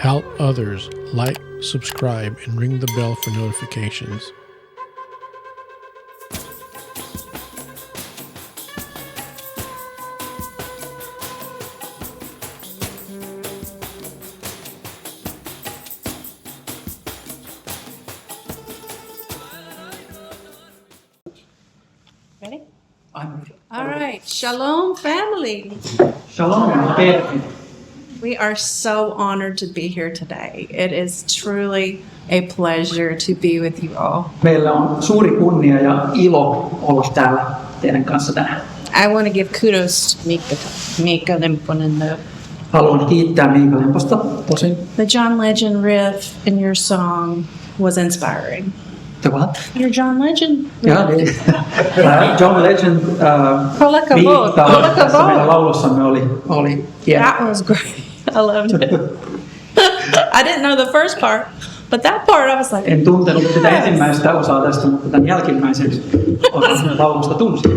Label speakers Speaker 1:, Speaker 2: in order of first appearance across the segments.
Speaker 1: help others, like, subscribe, and ring the bell for notifications.
Speaker 2: Ready?
Speaker 3: I'm ready.
Speaker 2: All right. Shalom, family.
Speaker 3: Shalom, perhe.
Speaker 2: We are so honored to be here today. It is truly a pleasure to be with you all.
Speaker 3: Meillä on suuri kunnia ja ilo olla täällä teidän kanssa tänään.
Speaker 2: I want to give kudos to Mika Limponen.
Speaker 3: Haluan kiittää Miika Lemposta tosin.
Speaker 2: The John Legend riff in your song was inspiring.
Speaker 3: The what?
Speaker 2: Your John Legend
Speaker 3: Ja, niin. John Legend
Speaker 2: Kollega
Speaker 3: viittaa tässä meidän laulussamme oli hieno.
Speaker 2: That was great. I loved it. I didn't know the first part, but that part I was like,
Speaker 3: En tuntenut sitä ensimmäistä osaa tästä, mutta tämän jälkimmäisen osan laulusta tunsin.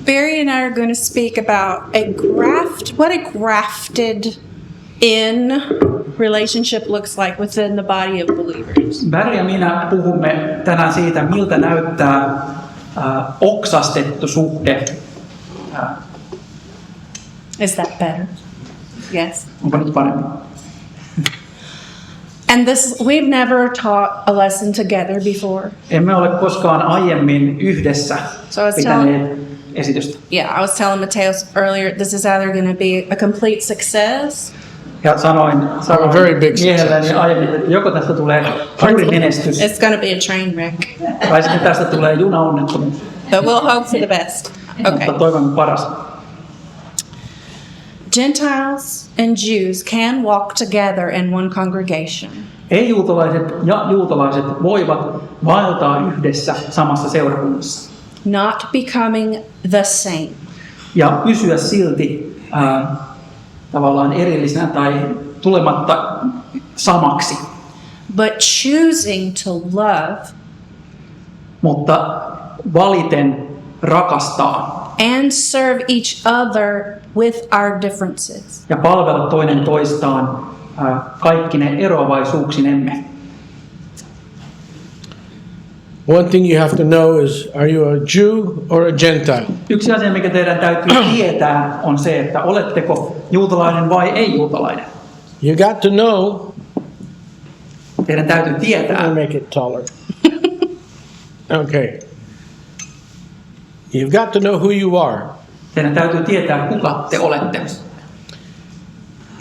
Speaker 2: Barry and I are going to speak about what a grafted in relationship looks like within the body of believers.
Speaker 3: Barry ja minä puhumme tänään siitä, miltä näyttää oksastettu suhde.
Speaker 2: Is that better? Yes.
Speaker 3: Onko nyt paremmin?
Speaker 2: And we've never taught a lesson together before.
Speaker 3: Emme ole koskaan aiemmin yhdessä
Speaker 2: So I was
Speaker 3: pitäneet esitystä.
Speaker 2: Yeah, I was telling Mateus earlier, this is either going to be a complete success
Speaker 3: Ja sanoin
Speaker 1: A very big
Speaker 3: miehelleni aiemmin, että joko tästä tulee suuri menestys,
Speaker 2: it's going to be a train wreck.
Speaker 3: tai sitten tästä tulee junaonnettomuus.
Speaker 2: But we'll hope for the best. Okay.
Speaker 3: Mutta toivomme parasta.
Speaker 2: Gentiles and Jews can walk together in one congregation.
Speaker 3: Ei-juutalaiset ja juutalaiset voivat vaeltaa yhdessä samassa seurakunnassa
Speaker 2: Not becoming the same.
Speaker 3: ja pysyä silti tavallaan erillisenä tai tulematta samaksi,
Speaker 2: But choosing to love
Speaker 3: mutta valiten rakastaa
Speaker 2: and serve each other with our differences.
Speaker 3: ja palvella toinen toistaan kaikkine eroavaisuuksinemme.
Speaker 1: One thing you have to know is, are you a Jew or a Gentile?
Speaker 3: Yksi asia, mikä teidän täytyy tietää, on se, että oletteko juutalainen vai ei-juutalainen.
Speaker 1: You got to know.
Speaker 3: Teidän täytyy
Speaker 1: I'll
Speaker 3: tietää.
Speaker 1: make it taller. Okay. You've got to know who you are.
Speaker 3: Teidän täytyy tietää, kuka te olette.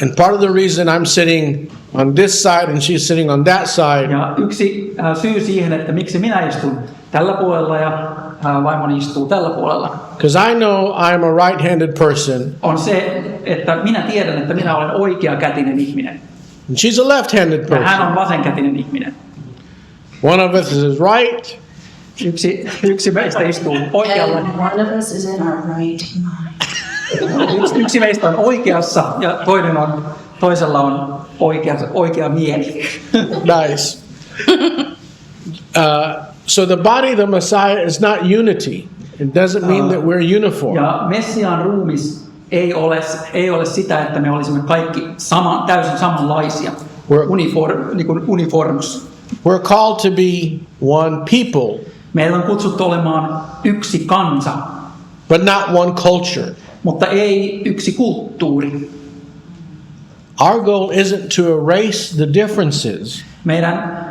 Speaker 1: And part of the reason I'm sitting on this side and she's sitting on that side
Speaker 3: Ja yksi syy siihen, että miksi minä istun tällä puolella ja vaimoni istuu tällä puolella,
Speaker 1: because I know I'm a right-handed person
Speaker 3: on se, että minä tiedän, että minä olen oikeakätinen ihminen.
Speaker 1: and she's a left-handed
Speaker 3: Ja hän
Speaker 1: person.
Speaker 3: on vasenkätinen ihminen.
Speaker 1: One of us is right,
Speaker 3: Yksi meistä istuu oikealla.
Speaker 4: And one of us is in our right mind.
Speaker 3: Yksi meistä on oikeassa ja toisella on oikea mieli.
Speaker 1: nice. So the body of the Messiah is not unity. It doesn't mean that we're uniform.
Speaker 3: Ja Messiaan ruumis ei ole sitä, että me olisimme kaikki täysin samanlaisia. Uniformus.
Speaker 1: We're called to be one people,
Speaker 3: Meillä on kutsuttu olemaan yksi kansa,
Speaker 1: but not one culture.
Speaker 3: mutta ei yksi kulttuuri.
Speaker 1: Our goal isn't to erase the differences,
Speaker 3: Meidän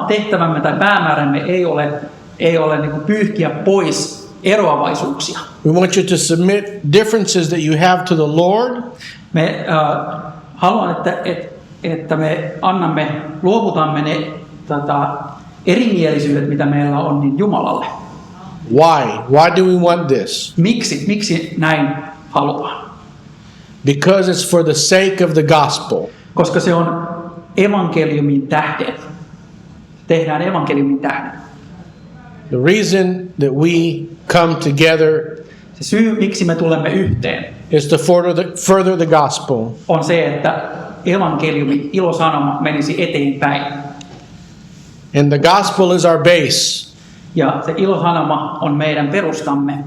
Speaker 3: tehtävämme tai päämäärämme ei ole niin kuin pyyhkiä pois eroavaisuuksia.
Speaker 1: we want you to submit differences that you have to the Lord,
Speaker 3: Me haluan, että me luovutamme ne erimielisyydet, mitä meillä on, niin Jumalalle.
Speaker 1: Why? Why do we want this?
Speaker 3: Miksi näin halutaan?
Speaker 1: Because it's for the sake of the gospel.
Speaker 3: Koska se on evankeliumin tähden. Tehdään evankeliumin tähden.
Speaker 1: The reason that we come together
Speaker 3: Se syy, miksi me tulemme yhteen,
Speaker 1: is to further the gospel.
Speaker 3: on se, että evankeliumi, ilosanoma, menisi eteenpäin.
Speaker 1: And the gospel is our base.
Speaker 3: Ja se ilosanoma on meidän perustamme.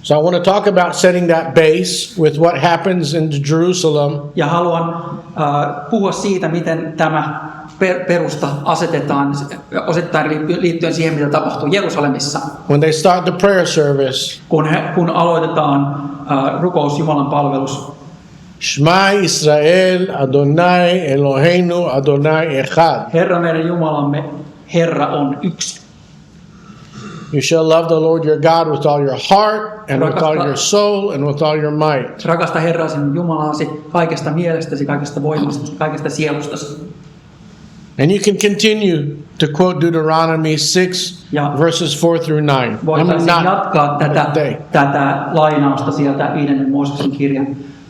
Speaker 1: So I want to talk about setting that base with what happens in Jerusalem
Speaker 3: Ja haluan puhua siitä, miten tämä perusta asetetaan osittain liittyen siihen, mitä tapahtuu Jerusalemissa,
Speaker 1: when they start the prayer service.
Speaker 3: kun aloitetaan rukous Jumalan palvelus.
Speaker 1: Shema Israel, Adonai Eloheinu, Adonai Echad.
Speaker 3: Herra meidän Jumalamme, Herra on yksi.
Speaker 1: You shall love the Lord your God with all your heart and with all your soul and with all your might.
Speaker 3: Rakasta Herraa sinun Jumalaasi kaikesta mielestäsi, kaikesta voimastasi, kaikesta sielustasi.
Speaker 1: And you can continue to quote Deuteronomy 6,
Speaker 3: Ja
Speaker 1: verses 4 through 9.
Speaker 3: voitaisiin jatkaa
Speaker 1: day.
Speaker 3: tätä lainausta sieltä 5. Mooseksen kirjan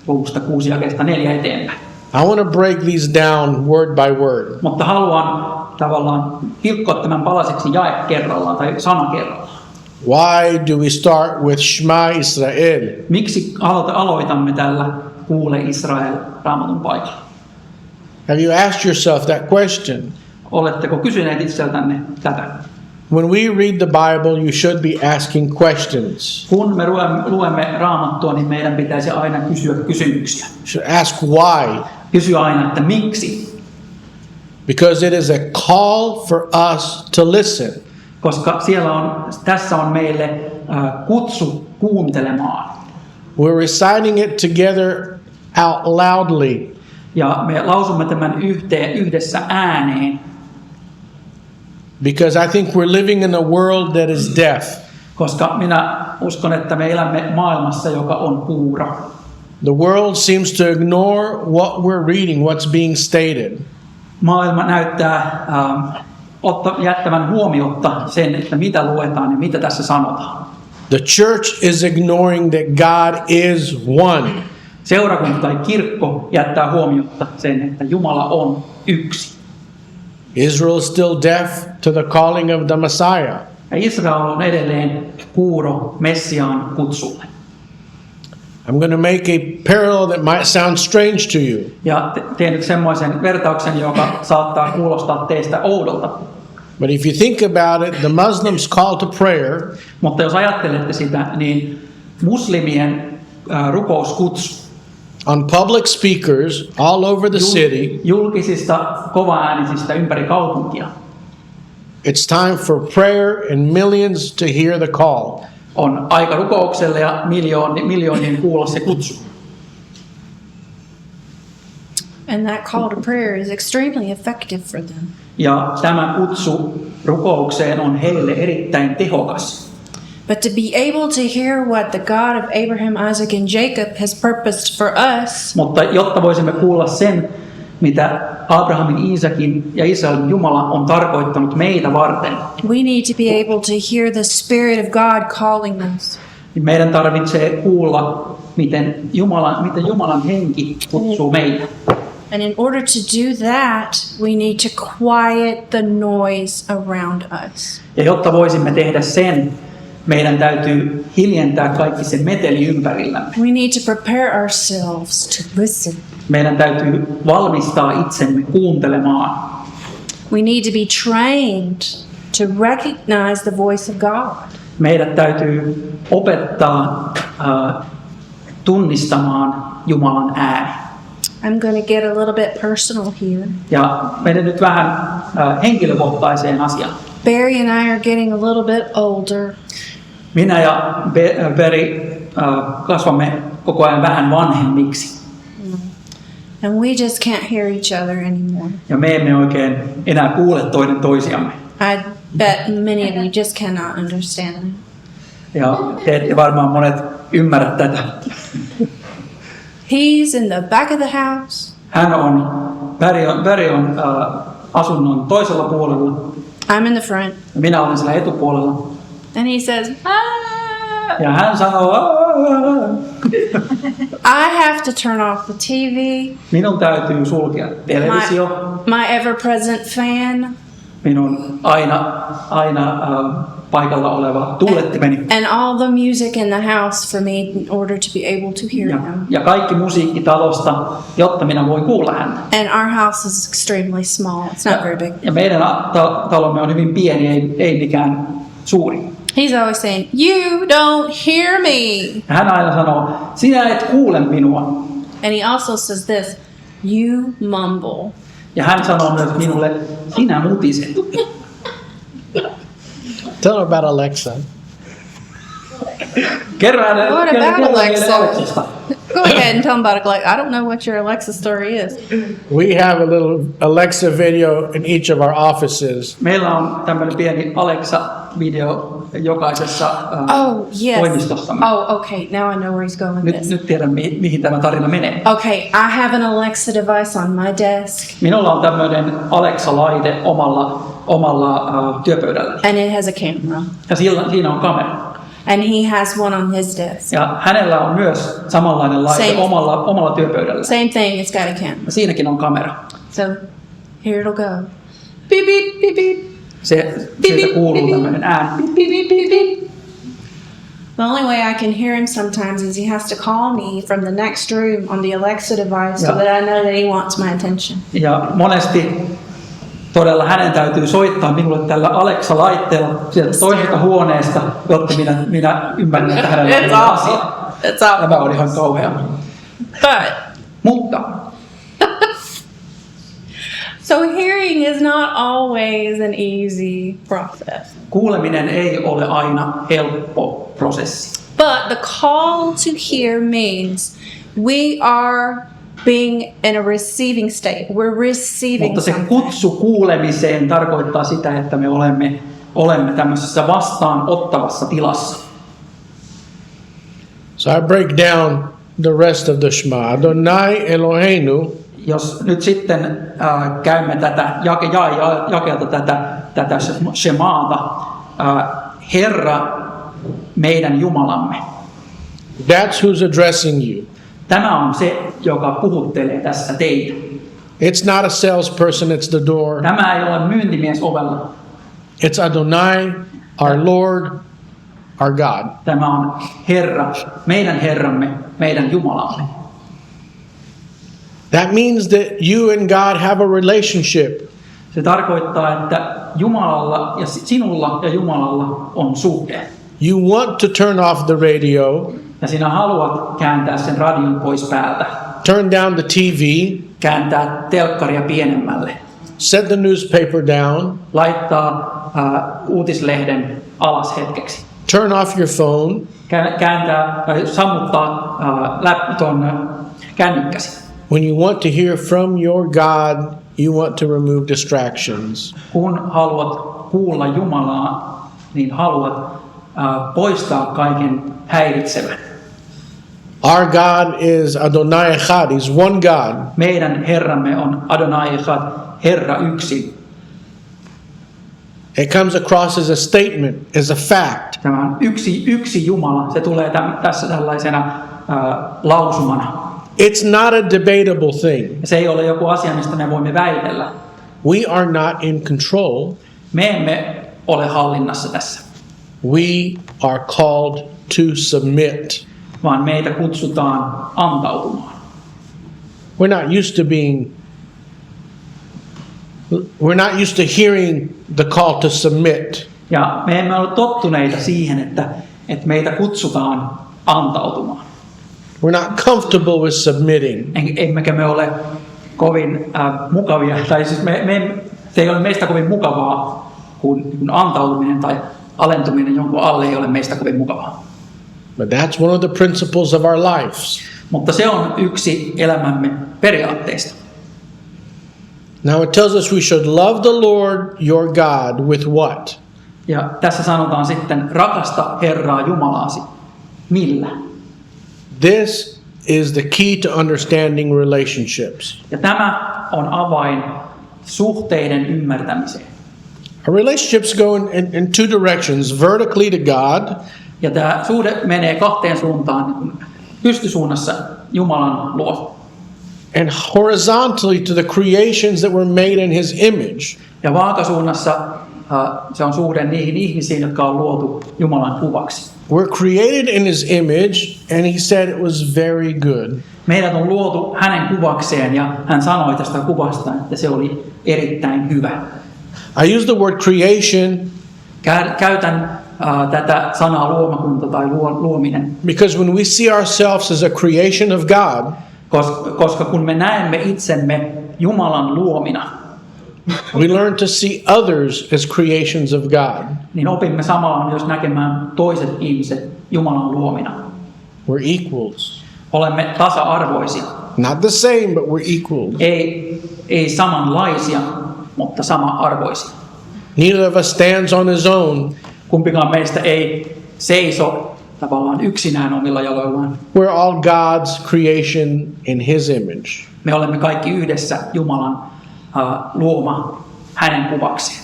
Speaker 3: luvusta 6 jakeesta 4 eteenpäin.
Speaker 1: I want to break these down word by word.
Speaker 3: Mutta haluan tavallaan pilkkoa tämän palasiksi jae kerrallaan tai sana kerrallaan.
Speaker 1: Why do we start with Shema Israel?
Speaker 3: Miksi aloitamme tällä Kuule Israel Raamatun paikalla?
Speaker 1: Have you asked yourself that question?
Speaker 3: Oletteko kysyneet itseltänne tätä?
Speaker 1: When we read the Bible, you should be asking questions.
Speaker 3: Kun me luemme Raamattua, niin meidän pitäisi aina kysyä kysymyksiä.
Speaker 1: You should ask why.
Speaker 3: Kysyä aina, että miksi?
Speaker 1: Because it is a call for us to listen.
Speaker 3: Koska tässä on meille kutsu kuuntelemaan.
Speaker 1: We're reciting it together out loudly.
Speaker 3: Ja me lausumme tämän yhdessä ääneen,
Speaker 1: Because I think we're living in a world that is deaf.
Speaker 3: koska minä uskon, että me elämme maailmassa, joka on kuuro.
Speaker 1: The world seems to ignore what we're reading, what's being stated.
Speaker 3: Maailma näyttää jättävän huomiotta sen, että mitä luetaan ja mitä tässä sanotaan.
Speaker 1: The church is ignoring that God is one.
Speaker 3: Seurakunta tai kirkko jättää huomiotta sen, että Jumala on yksi.
Speaker 1: Israel is still deaf to the calling of the Messiah.
Speaker 3: Ja Israel on edelleen kuuro Messiaan kutsulle.
Speaker 1: I'm going to make a parallel that might sound strange to you.
Speaker 3: Ja teen nyt semmoisen vertauksen, joka saattaa kuulostaa teistä oudolta.
Speaker 1: But if you think about it, the Muslims' call to prayer
Speaker 3: Mutta jos ajattelette sitä, niin muslimien rukouskutsu
Speaker 1: on public speakers all over the city,
Speaker 3: julkisista kovaäänisistä ympäri kaupunkia
Speaker 1: it's time for prayer and millions to hear the call.
Speaker 3: on aika rukoukselle ja miljoonien kuulla se kutsu.
Speaker 2: And that call to prayer is extremely effective for them.
Speaker 3: Ja tämä kutsu rukoukseen on heille erittäin tehokas.
Speaker 2: But to be able to hear what the God of Abraham, Isaac, and Jacob has purposed for us,
Speaker 3: Mutta jotta voisimme kuulla sen, mitä Abrahamin, Iisakin ja Israelin Jumala on tarkoittanut meitä varten,
Speaker 2: we need to be able to hear the Spirit of God calling us.
Speaker 3: niin meidän tarvitsee kuulla, miten Jumalan henki kutsuu meitä.
Speaker 2: And in order to do that, we need to quiet the noise around us.
Speaker 3: Ja jotta voisimme tehdä sen, meidän täytyy hiljentää kaikki se meteli ympärillämme.
Speaker 2: We need to prepare ourselves to listen.
Speaker 3: Meidän täytyy valmistaa itsemme kuuntelemaan.
Speaker 2: We need to be trained to recognize the voice of God.
Speaker 3: Meidät täytyy opettaa tunnistamaan Jumalan ääni.
Speaker 2: I'm going to get a little bit personal here.
Speaker 3: Ja menen nyt vähän henkilökohtaiseen asiaan.
Speaker 2: Barry and I are getting a little bit older.
Speaker 3: Minä ja Beri kasvamme koko ajan vähän vanhemmiksi.
Speaker 2: And we just can't hear each other anymore.
Speaker 3: Ja me emme oikein enää kuule toinen toisiamme.
Speaker 2: I bet many of you just cannot understand that.
Speaker 3: Ja te ette varmaan monet ymmärrä tätä.
Speaker 2: He's in the back of the house.
Speaker 3: Beri on asunnon toisella puolella.
Speaker 2: I'm in the front.
Speaker 3: Ja minä olen siellä etupuolella.
Speaker 2: And he says, "Ah."
Speaker 3: Ja hän sanoo, "Aa."
Speaker 2: I have to turn off the TV.
Speaker 3: Minun täytyy sulkea televisio.
Speaker 2: My ever-present fan.
Speaker 3: Minun aina paikalla oleva tuulettimeni.
Speaker 2: And all the music in the house for me in order to be able to hear him.
Speaker 3: Ja kaikki musiikki talosta, jotta minä voin kuulla häntä.
Speaker 2: And our house is extremely small. It's not very big.
Speaker 3: Ja meidän talomme on hyvin pieni, ei mikään suuri.
Speaker 2: He's always saying, "You don't hear me."
Speaker 3: Ja hän aina sanoo, sinä et kuule minua.
Speaker 2: And he also says this, "You mumble."
Speaker 3: Ja hän sanoo myös minulle, sinä mutiset.
Speaker 1: Tell her about Alexa.
Speaker 3: Kerro hänelle
Speaker 2: What
Speaker 3: kerro
Speaker 2: about
Speaker 3: meille
Speaker 2: Alexa?
Speaker 3: Alexasta.
Speaker 2: Go ahead and tell him about Alexa. I don't know what your Alexa story is.
Speaker 1: We have a little Alexa video in each of our offices.
Speaker 3: Meillä on tämmöinen pieni Alexa-video jokaisessa
Speaker 2: Oh, yes.
Speaker 3: toimistossamme.
Speaker 2: Oh, okay. Now I know where he's going with this.
Speaker 3: Nyt tiedän, mihin tämä tarina menee.
Speaker 2: Okay, I have an Alexa device on my desk,
Speaker 3: Minulla on tämmöinen Alexa-laite omalla työpöydällä.
Speaker 2: and it has a camera.
Speaker 3: Ja siinä on kamera.
Speaker 2: And he has one on his desk.
Speaker 3: Ja hänellä on myös samanlainen laite
Speaker 2: Same.
Speaker 3: omalla työpöydällä.
Speaker 2: Same thing, it's got a camera.
Speaker 3: Ja siinäkin on kamera.
Speaker 2: So here it'll go. Beep, beep, beep, beep.
Speaker 3: Sieltä kuuluu tämmöinen ääni.
Speaker 2: Beep, beep, beep, beep. The only way I can hear him sometimes is he has to call me from the next room on the Alexa device so
Speaker 3: Yeah.
Speaker 2: that I know that he wants my attention.
Speaker 3: Ja monesti todella hänen täytyy soittaa minulle tällä Alexa-laitteella sieltä toisesta huoneesta, jotta minä ymmärrän, että hänellä
Speaker 2: It's
Speaker 3: on
Speaker 2: awful.
Speaker 3: asia.
Speaker 2: It's awful.
Speaker 3: Tämä on ihan kauhea.
Speaker 2: But
Speaker 3: Mutta
Speaker 2: so hearing is not always an easy process.
Speaker 3: kuuleminen ei ole aina helppo prosessi.
Speaker 2: But the call to hear means we are being in a receiving state. We're receiving
Speaker 3: Mutta se
Speaker 2: something.
Speaker 3: kutsu kuulemiseen tarkoittaa sitä, että me olemme tämmöisessä vastaanottavassa tilassa.
Speaker 1: So I break down the rest of the Shema. Adonai Eloheinu,
Speaker 3: Jos nyt sitten käymme tätä jakeelta tätä Shemaata, Herra meidän Jumalamme.
Speaker 1: that's who's addressing you.
Speaker 3: Tämä on se, joka puhuttelee tässä teitä.
Speaker 1: It's not a salesperson, it's the door.
Speaker 3: Tämä ei ole myyntimies ovella.
Speaker 1: It's Adonai, our Lord, our God.
Speaker 3: Tämä on Herra, meidän Herramme, meidän Jumalamme.
Speaker 1: That means that you and God have a relationship.
Speaker 3: Se tarkoittaa, että Jumalalla ja sinulla ja Jumalalla on suhde.
Speaker 1: You want to turn off the radio,
Speaker 3: Ja sinä haluat kääntää sen radion pois päältä,
Speaker 1: turn down the TV,
Speaker 3: kääntää telkkaria pienemmälle,
Speaker 1: set the newspaper down,
Speaker 3: laittaa uutislehden alas hetkeksi,
Speaker 1: turn off your phone,
Speaker 3: sammuttaa kännykkäsi.
Speaker 1: When you want to hear from your God, you want to remove distractions.
Speaker 3: Kun haluat kuulla Jumalaa, niin haluat poistaa kaiken häiritsevän.
Speaker 1: Our God is Adonai Echad. He's one God.
Speaker 3: Meidän Herramme on Adonai Echad, Herra yksin.
Speaker 1: It comes across as a statement, as a fact.
Speaker 3: Tämä on yksi Jumala. Se tulee tässä tällaisena lausumana.
Speaker 1: It's not a debatable thing.
Speaker 3: Se ei ole joku asia, mistä me voimme väitellä.
Speaker 1: We are not in control.
Speaker 3: Me emme ole hallinnassa tässä,
Speaker 1: We are called to submit.
Speaker 3: vaan meitä kutsutaan antautumaan.
Speaker 1: We're not used to hearing the call to submit.
Speaker 3: Ja me emme ole tottuneita siihen, että meitä kutsutaan antautumaan.
Speaker 1: We're not comfortable with submitting.
Speaker 3: Emmekä me ole kovin mukavia, tai siis se ei ole meistä kovin mukavaa, kun antautuminen tai alentuminen jonkun alle ei ole meistä kovin mukavaa.
Speaker 1: But that's one of the principles of our lives.
Speaker 3: Mutta se on yksi elämämme periaatteista.
Speaker 1: Now it tells us we should love the Lord your God with what?
Speaker 3: Ja tässä sanotaan sitten, rakasta Herraa Jumalaasi. Millä?
Speaker 1: This is the key to understanding relationships.
Speaker 3: Ja tämä on avain suhteiden ymmärtämiseen.
Speaker 1: Our relationships go in two directions, vertically to God
Speaker 3: Ja tämä suhde menee kahteen suuntaan, pystysuunnassa Jumalan luo.
Speaker 1: and horizontally to the creations that were made in his image.
Speaker 3: Ja vaakasuunnassa se on suhde niihin ihmisiin, jotka on luotu Jumalan kuvaksi.
Speaker 1: We're created in his image, and he said it was very good.
Speaker 3: Meidät on luotu hänen kuvakseen ja hän sanoi tästä kuvasta, että se oli erittäin hyvä.
Speaker 1: I use the word creation
Speaker 3: Käytän tätä sanaa luomakunta tai luominen.
Speaker 1: Because when we see ourselves as a creation of God,
Speaker 3: Koska kun me näemme itsemme Jumalan luomina,
Speaker 1: we learn to see others as creations of God.
Speaker 3: niin opimme samalla myös näkemään toiset ihmiset Jumalan luomina.
Speaker 1: We're equals.
Speaker 3: Olemme tasa-arvoisia.
Speaker 1: Not the same, but we're equals.
Speaker 3: Ei samanlaisia, mutta sama-arvoisia.
Speaker 1: Neither of us stands on his own.
Speaker 3: Kumpikaan meistä ei seiso tavallaan yksinään omilla jaloillaan.
Speaker 1: We're all God's creation in his image.
Speaker 3: Me olemme kaikki yhdessä Jumalan luoma hänen kuvakseen.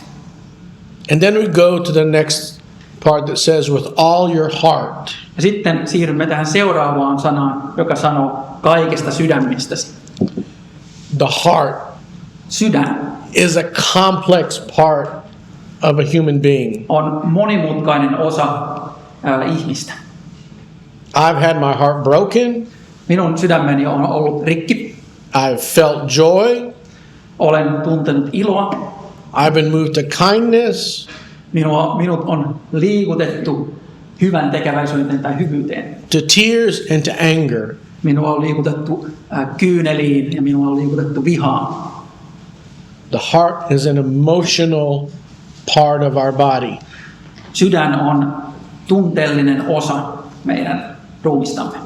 Speaker 1: And then we go to the next part that says with all your heart.
Speaker 3: Ja sitten siirrymme tähän seuraavaan sanaan, joka sanoo kaikesta sydämestäsi.
Speaker 1: The heart
Speaker 3: Sydän
Speaker 1: is a complex part of a human being.
Speaker 3: on monimutkainen osa ihmistä.
Speaker 1: I've had my heart broken.
Speaker 3: Minun sydämeni on ollut rikki.
Speaker 1: I've felt joy.
Speaker 3: Olen tuntenut iloa.
Speaker 1: I've been moved to kindness.
Speaker 3: Minut on liikutettu hyvän tekeväisyyteen tai hyvyyteen.
Speaker 1: To tears and to anger.
Speaker 3: Minua on liikutettu kyyneliin ja minua on liikutettu vihaan.
Speaker 1: The heart is an emotional part of our body.
Speaker 3: Sydän on tunteellinen osa meidän ruumistamme.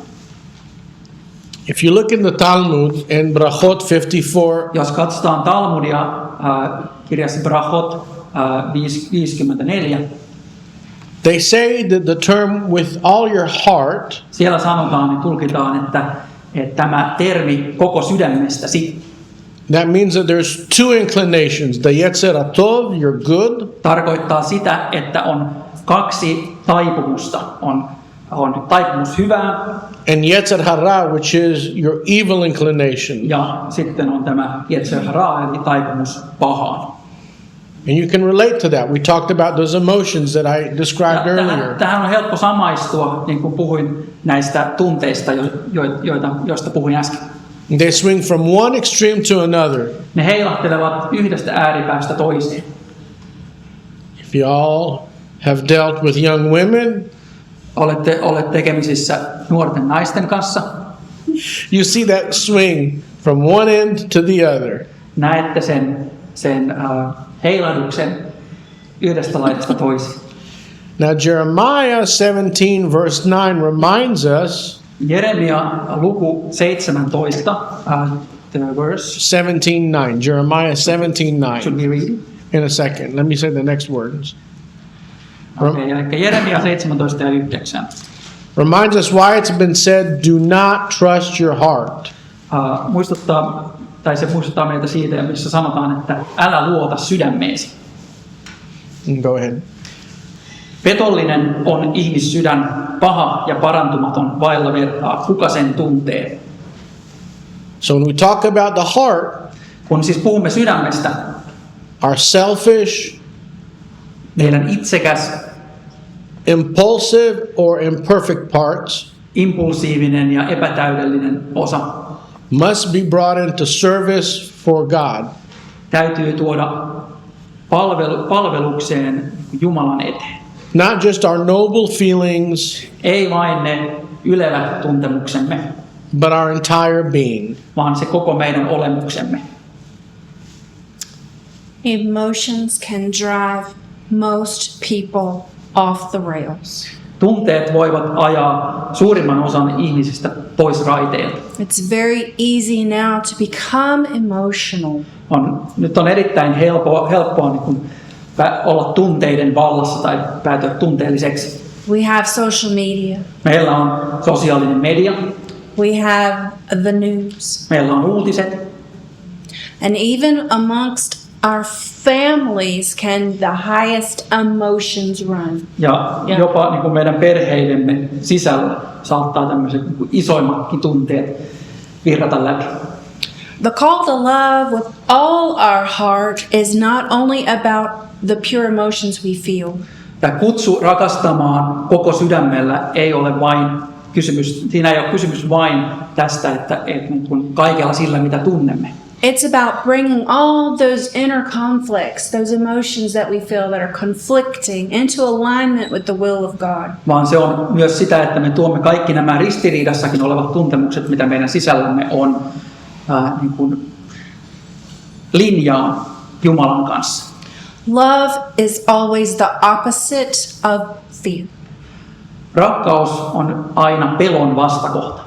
Speaker 1: If you look in the Talmud in Brachot 54,
Speaker 3: Jos katsotaan Talmudia kirjassa Brachot 54,
Speaker 1: they say that the term with all your heart
Speaker 3: siellä sanotaan ja tulkitaan, että tämä termi koko sydämestäsi
Speaker 1: that means that there's two inclinations. The Yetzer Hatov, you're good,
Speaker 3: tarkoittaa sitä, että on kaksi taipumusta. On taipumus hyvään
Speaker 1: and Yetzer Hara, which is your evil inclination.
Speaker 3: ja sitten on tämä Yetzer hara eli taipumus pahaan.
Speaker 1: And you can relate to that. We talked about those emotions that I described earlier.
Speaker 3: Tähän on helppo samaistua, niin kuin puhuin näistä tunteista, joista puhuin äsken.
Speaker 1: They swing from one extreme to another.
Speaker 3: Ne heilahtelevat yhdestä ääripäästä toiseen.
Speaker 1: If you all have dealt with young women,
Speaker 3: Olette tekemisissä nuorten naisten kanssa.
Speaker 1: you see that swing from one end to the other.
Speaker 3: Näette sen heilahduksen yhdestä laidasta toiseen.
Speaker 1: Now Jeremiah 17 verse 9 reminds us,
Speaker 3: Jeremia luku 17, the verse.
Speaker 1: 17:9, Jeremiah 17:9.
Speaker 3: Should we read it?
Speaker 1: In a second, let me say the next words.
Speaker 3: Okay, eli Jeremia 17 ja 9.
Speaker 1: Reminds us why it's been said, do not trust your heart.
Speaker 3: Se muistuttaa meitä siitä, missä sanotaan, että älä luota sydämeesi.
Speaker 1: Go ahead.
Speaker 3: Petollinen on ihmissydän, paha ja parantumaton, vailla vertaa. Kuka sen tuntee?
Speaker 1: So when we talk about the heart,
Speaker 3: Kun siis puhumme sydämestä,
Speaker 1: our selfish,
Speaker 3: meidän itsekäs,
Speaker 1: impulsive, or imperfect parts
Speaker 3: impulsiivinen ja epätäydellinen osa
Speaker 1: must be brought into service for God.
Speaker 3: täytyy tuoda palvelukseen Jumalan eteen.
Speaker 1: Not just our noble feelings,
Speaker 3: Ei vain ne ylevät tuntemuksemme,
Speaker 1: but our entire being.
Speaker 3: vaan se koko meidän olemuksemme.
Speaker 2: Emotions can drive most people off the rails.
Speaker 3: Tunteet voivat ajaa suurimman osan ihmisistä pois raiteilta.
Speaker 2: It's very easy now to become emotional.
Speaker 3: Nyt on erittäin helppoa niin kuin olla tunteiden vallassa tai päätyä tunteelliseksi.
Speaker 2: We have social media.
Speaker 3: Meillä on sosiaalinen media,
Speaker 2: We have the news.
Speaker 3: meillä on uutiset,
Speaker 2: And even amongst our families can the highest emotions run.
Speaker 3: ja jopa niin kuin meidän perheidemme sisällä saattaa tämmöiset niin kuin isoimmatkin tunteet virrata läpi.
Speaker 2: The call to love with all our heart is not only about the pure emotions we feel.
Speaker 3: Tämä kutsu rakastamaan koko sydämellä ei ole vain kysymys, siinä ei ole kysymys vain tästä, että niin kuin kaikella sillä mitä tunnemme.
Speaker 2: It's about bringing all those inner conflicts, those emotions that we feel that are conflicting, into alignment with the will of God.
Speaker 3: Vaan se on myös sitä, että me tuomme kaikki nämä ristiriidassakin olevat tuntemukset, mitä meidän sisällämme on, niin kuin linjaan Jumalan kanssa.
Speaker 2: Love is always the opposite of fear.
Speaker 3: Rakkaus on aina pelon vastakohta.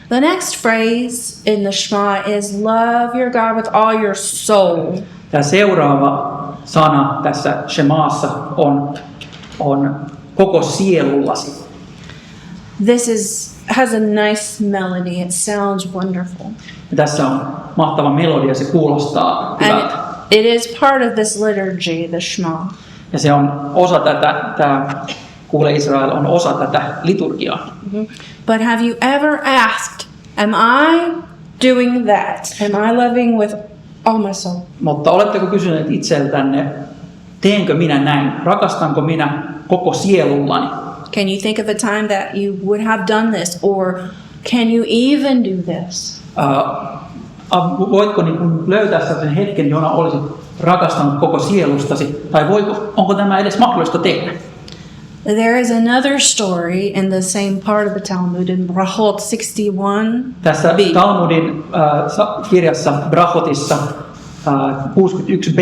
Speaker 2: The next phrase in the Shema is love your God with all your soul.
Speaker 3: Tämä seuraava sana tässä Shemaassa on koko sielullasi.
Speaker 2: This has a nice melody. It sounds wonderful.
Speaker 3: Ja tässä on mahtava melodia, se kuulostaa hyvältä.
Speaker 2: And it is part of this liturgy, the Shema.
Speaker 3: Ja se on osa tätä, Kuule Israel on osa tätä liturgiaa.
Speaker 2: But have you ever asked, am I doing that? Am I loving with all my soul?
Speaker 3: Mutta oletteko kysyneet itseltänne, teenkö minä näin? Rakastanko minä koko sielullani?
Speaker 2: Can you think of a time that you would have done this? Or can you even do this?
Speaker 3: Voitko niin löytää sellaisen hetken, jona olisit rakastanut koko sielustasi? Tai onko tämä edes mahdollista tehdä?
Speaker 2: There is another story in the same part of the Talmud in Brachot 61.
Speaker 3: Tässä Talmudin kirjassa Brachotissa 61b,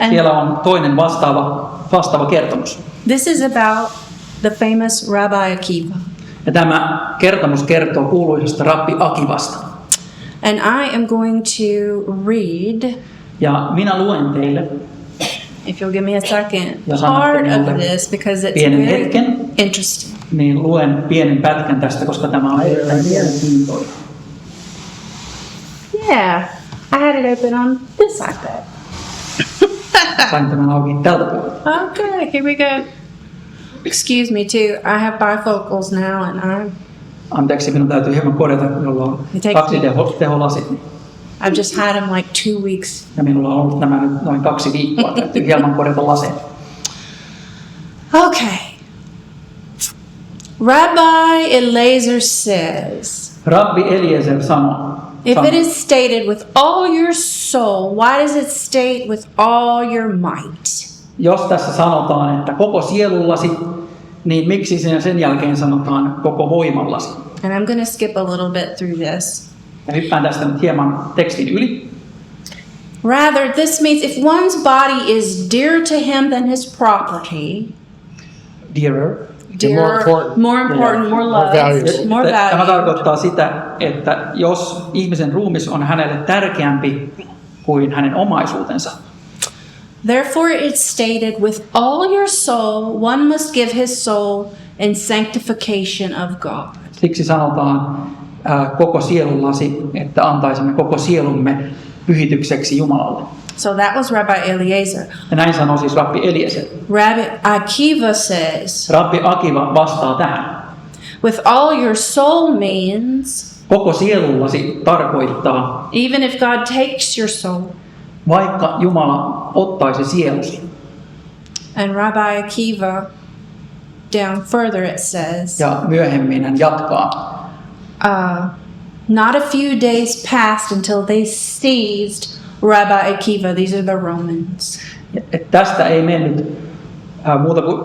Speaker 3: siellä on toinen vastaava kertomus.
Speaker 2: This is about the famous Rabbi Akiva.
Speaker 3: Ja tämä kertomus kertoo kuuluisesta Rabbi Akivasta.
Speaker 2: And I am going to read,
Speaker 3: Ja minä luen teille
Speaker 2: if you'll give me a second,
Speaker 3: Ja
Speaker 2: part
Speaker 3: sanotte
Speaker 2: of
Speaker 3: minulle
Speaker 2: this because it's
Speaker 3: pienen
Speaker 2: very
Speaker 3: hetken.
Speaker 2: interesting.
Speaker 3: Niin luen pienen pätkän tästä, koska tämä on erittäin mielenkiintoinen.
Speaker 2: Yeah, I had it open on this iPad.
Speaker 3: Sain tämän auki tältä puolelta.
Speaker 2: Okay, here we go. Excuse me too. I have bifocals now and
Speaker 3: Anteeksi, minun täytyy hieman korjata, minulla on kaksi teholasit.
Speaker 2: I've just had them like 2 weeks.
Speaker 3: Ja minulla on ollut nämä nyt noin 2 viikkoa. Täytyy hieman korjata laseja.
Speaker 2: Okay. Rabbi Eliezer says,
Speaker 3: Rabbi Eliezer sanoo,
Speaker 2: if it is stated with all your soul, why does it state with all your might?
Speaker 3: jos tässä sanotaan, että koko sielullasi, niin miksi sen jälkeen sanotaan koko voimallasi?
Speaker 2: And I'm going to skip a little bit through this.
Speaker 3: Ja hyppään tästä nyt hieman tekstin yli.
Speaker 2: Rather, this means if one's body is dearer to him than his property,
Speaker 3: Dearer.
Speaker 2: more important, more loved,
Speaker 1: valued.
Speaker 2: more
Speaker 3: Tämä
Speaker 2: valued.
Speaker 3: tarkoittaa sitä, että jos ihmisen ruumis on hänelle tärkeämpi kuin hänen omaisuutensa,
Speaker 2: Therefore it's stated, with all your soul, one must give his soul in sanctification of God.
Speaker 3: siksi sanotaan koko sielullasi, että antaisimme koko sielumme pyhitykseksi Jumalalle.
Speaker 2: So that was Rabbi Eliezer.
Speaker 3: Ja näin sanoo siis Rabbi Eliezer.
Speaker 2: Rabbi Akiva says,
Speaker 3: Rabbi Akiva vastaa tähän.
Speaker 2: with all your soul means,
Speaker 3: Koko sielullasi tarkoittaa,
Speaker 2: even if God takes your soul.
Speaker 3: vaikka Jumala ottaisi sielusi.
Speaker 2: And Rabbi Akiva, down further it says,
Speaker 3: Ja myöhemmin hän jatkaa.
Speaker 2: not a few days passed until they seized Rabbi Akiva. These are the Romans.
Speaker 3: Et tästä ei mennyt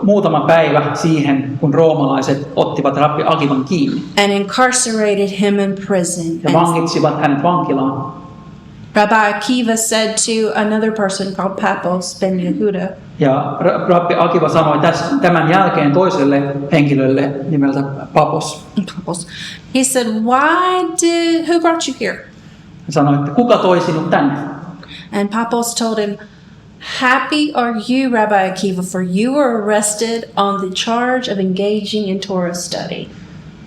Speaker 3: muutama päivä siihen, kun roomalaiset ottivat Rabbi Akivan kiinni
Speaker 2: And incarcerated him in prison.
Speaker 3: ja
Speaker 2: And
Speaker 3: vangitsivat hänet vankilaan.
Speaker 2: Rabbi Akiva said to another person called Paphos ben Yehuda,
Speaker 3: Ja Rabbi Akiva sanoi tämän jälkeen toiselle henkilölle nimeltä Papos.
Speaker 2: he said, who brought you here?
Speaker 3: Hän sanoi, että kuka toi sinut tänne?
Speaker 2: And Paphos told him, happy are you, Rabbi Akiva, for you were arrested on the charge of engaging in Torah study.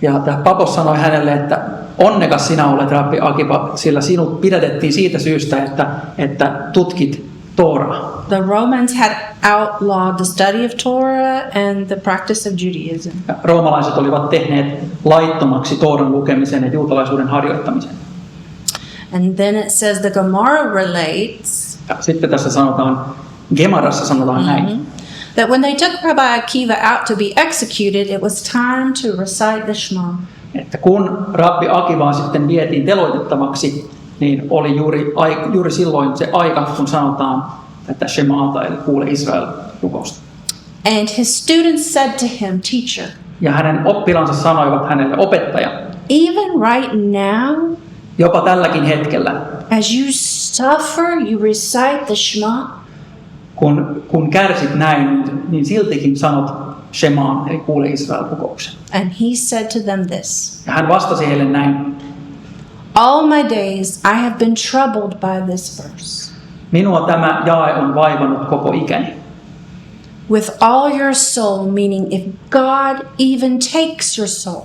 Speaker 3: Ja tämä Papos sanoi hänelle, että onnekas sinä olet, Rabbi Akiva, sillä sinut pidätettiin siitä syystä, että tutkit Tooraa.
Speaker 2: The Romans had outlawed the study of Torah and the practice of Judaism.
Speaker 3: Ja roomalaiset olivat tehneet laittomaksi Tooran lukemisen ja juutalaisuuden harjoittamisen.
Speaker 2: And then it says the Gemara relates
Speaker 3: Ja sitten tässä sanotaan, Gemarassa sanotaan näin,
Speaker 2: that when they took Rabbi Akiva out to be executed, it was time to recite the Shema.
Speaker 3: että kun Rabbi Akivaa sitten vietiin teloitettavaksi, niin oli juuri silloin se aika, kun sanotaan tätä Shemaata, eli kuule Israel rukousta.
Speaker 2: And his students said to him, Teacher,
Speaker 3: Ja hänen oppilansa sanoivat hänelle, opettaja,
Speaker 2: even right now,
Speaker 3: jopa tälläkin hetkellä,
Speaker 2: as you suffer, you recite the Shema?
Speaker 3: kun kärsit näin, niin siltikin sanot Shemaan, eli kuule Israel rukouksen.
Speaker 2: And he said to them this,
Speaker 3: Ja hän vastasi heille näin,
Speaker 2: all my days I have been troubled by this verse.
Speaker 3: minua tämä jae on vaivannut koko ikäni.
Speaker 2: With all your soul, meaning if God even takes your soul.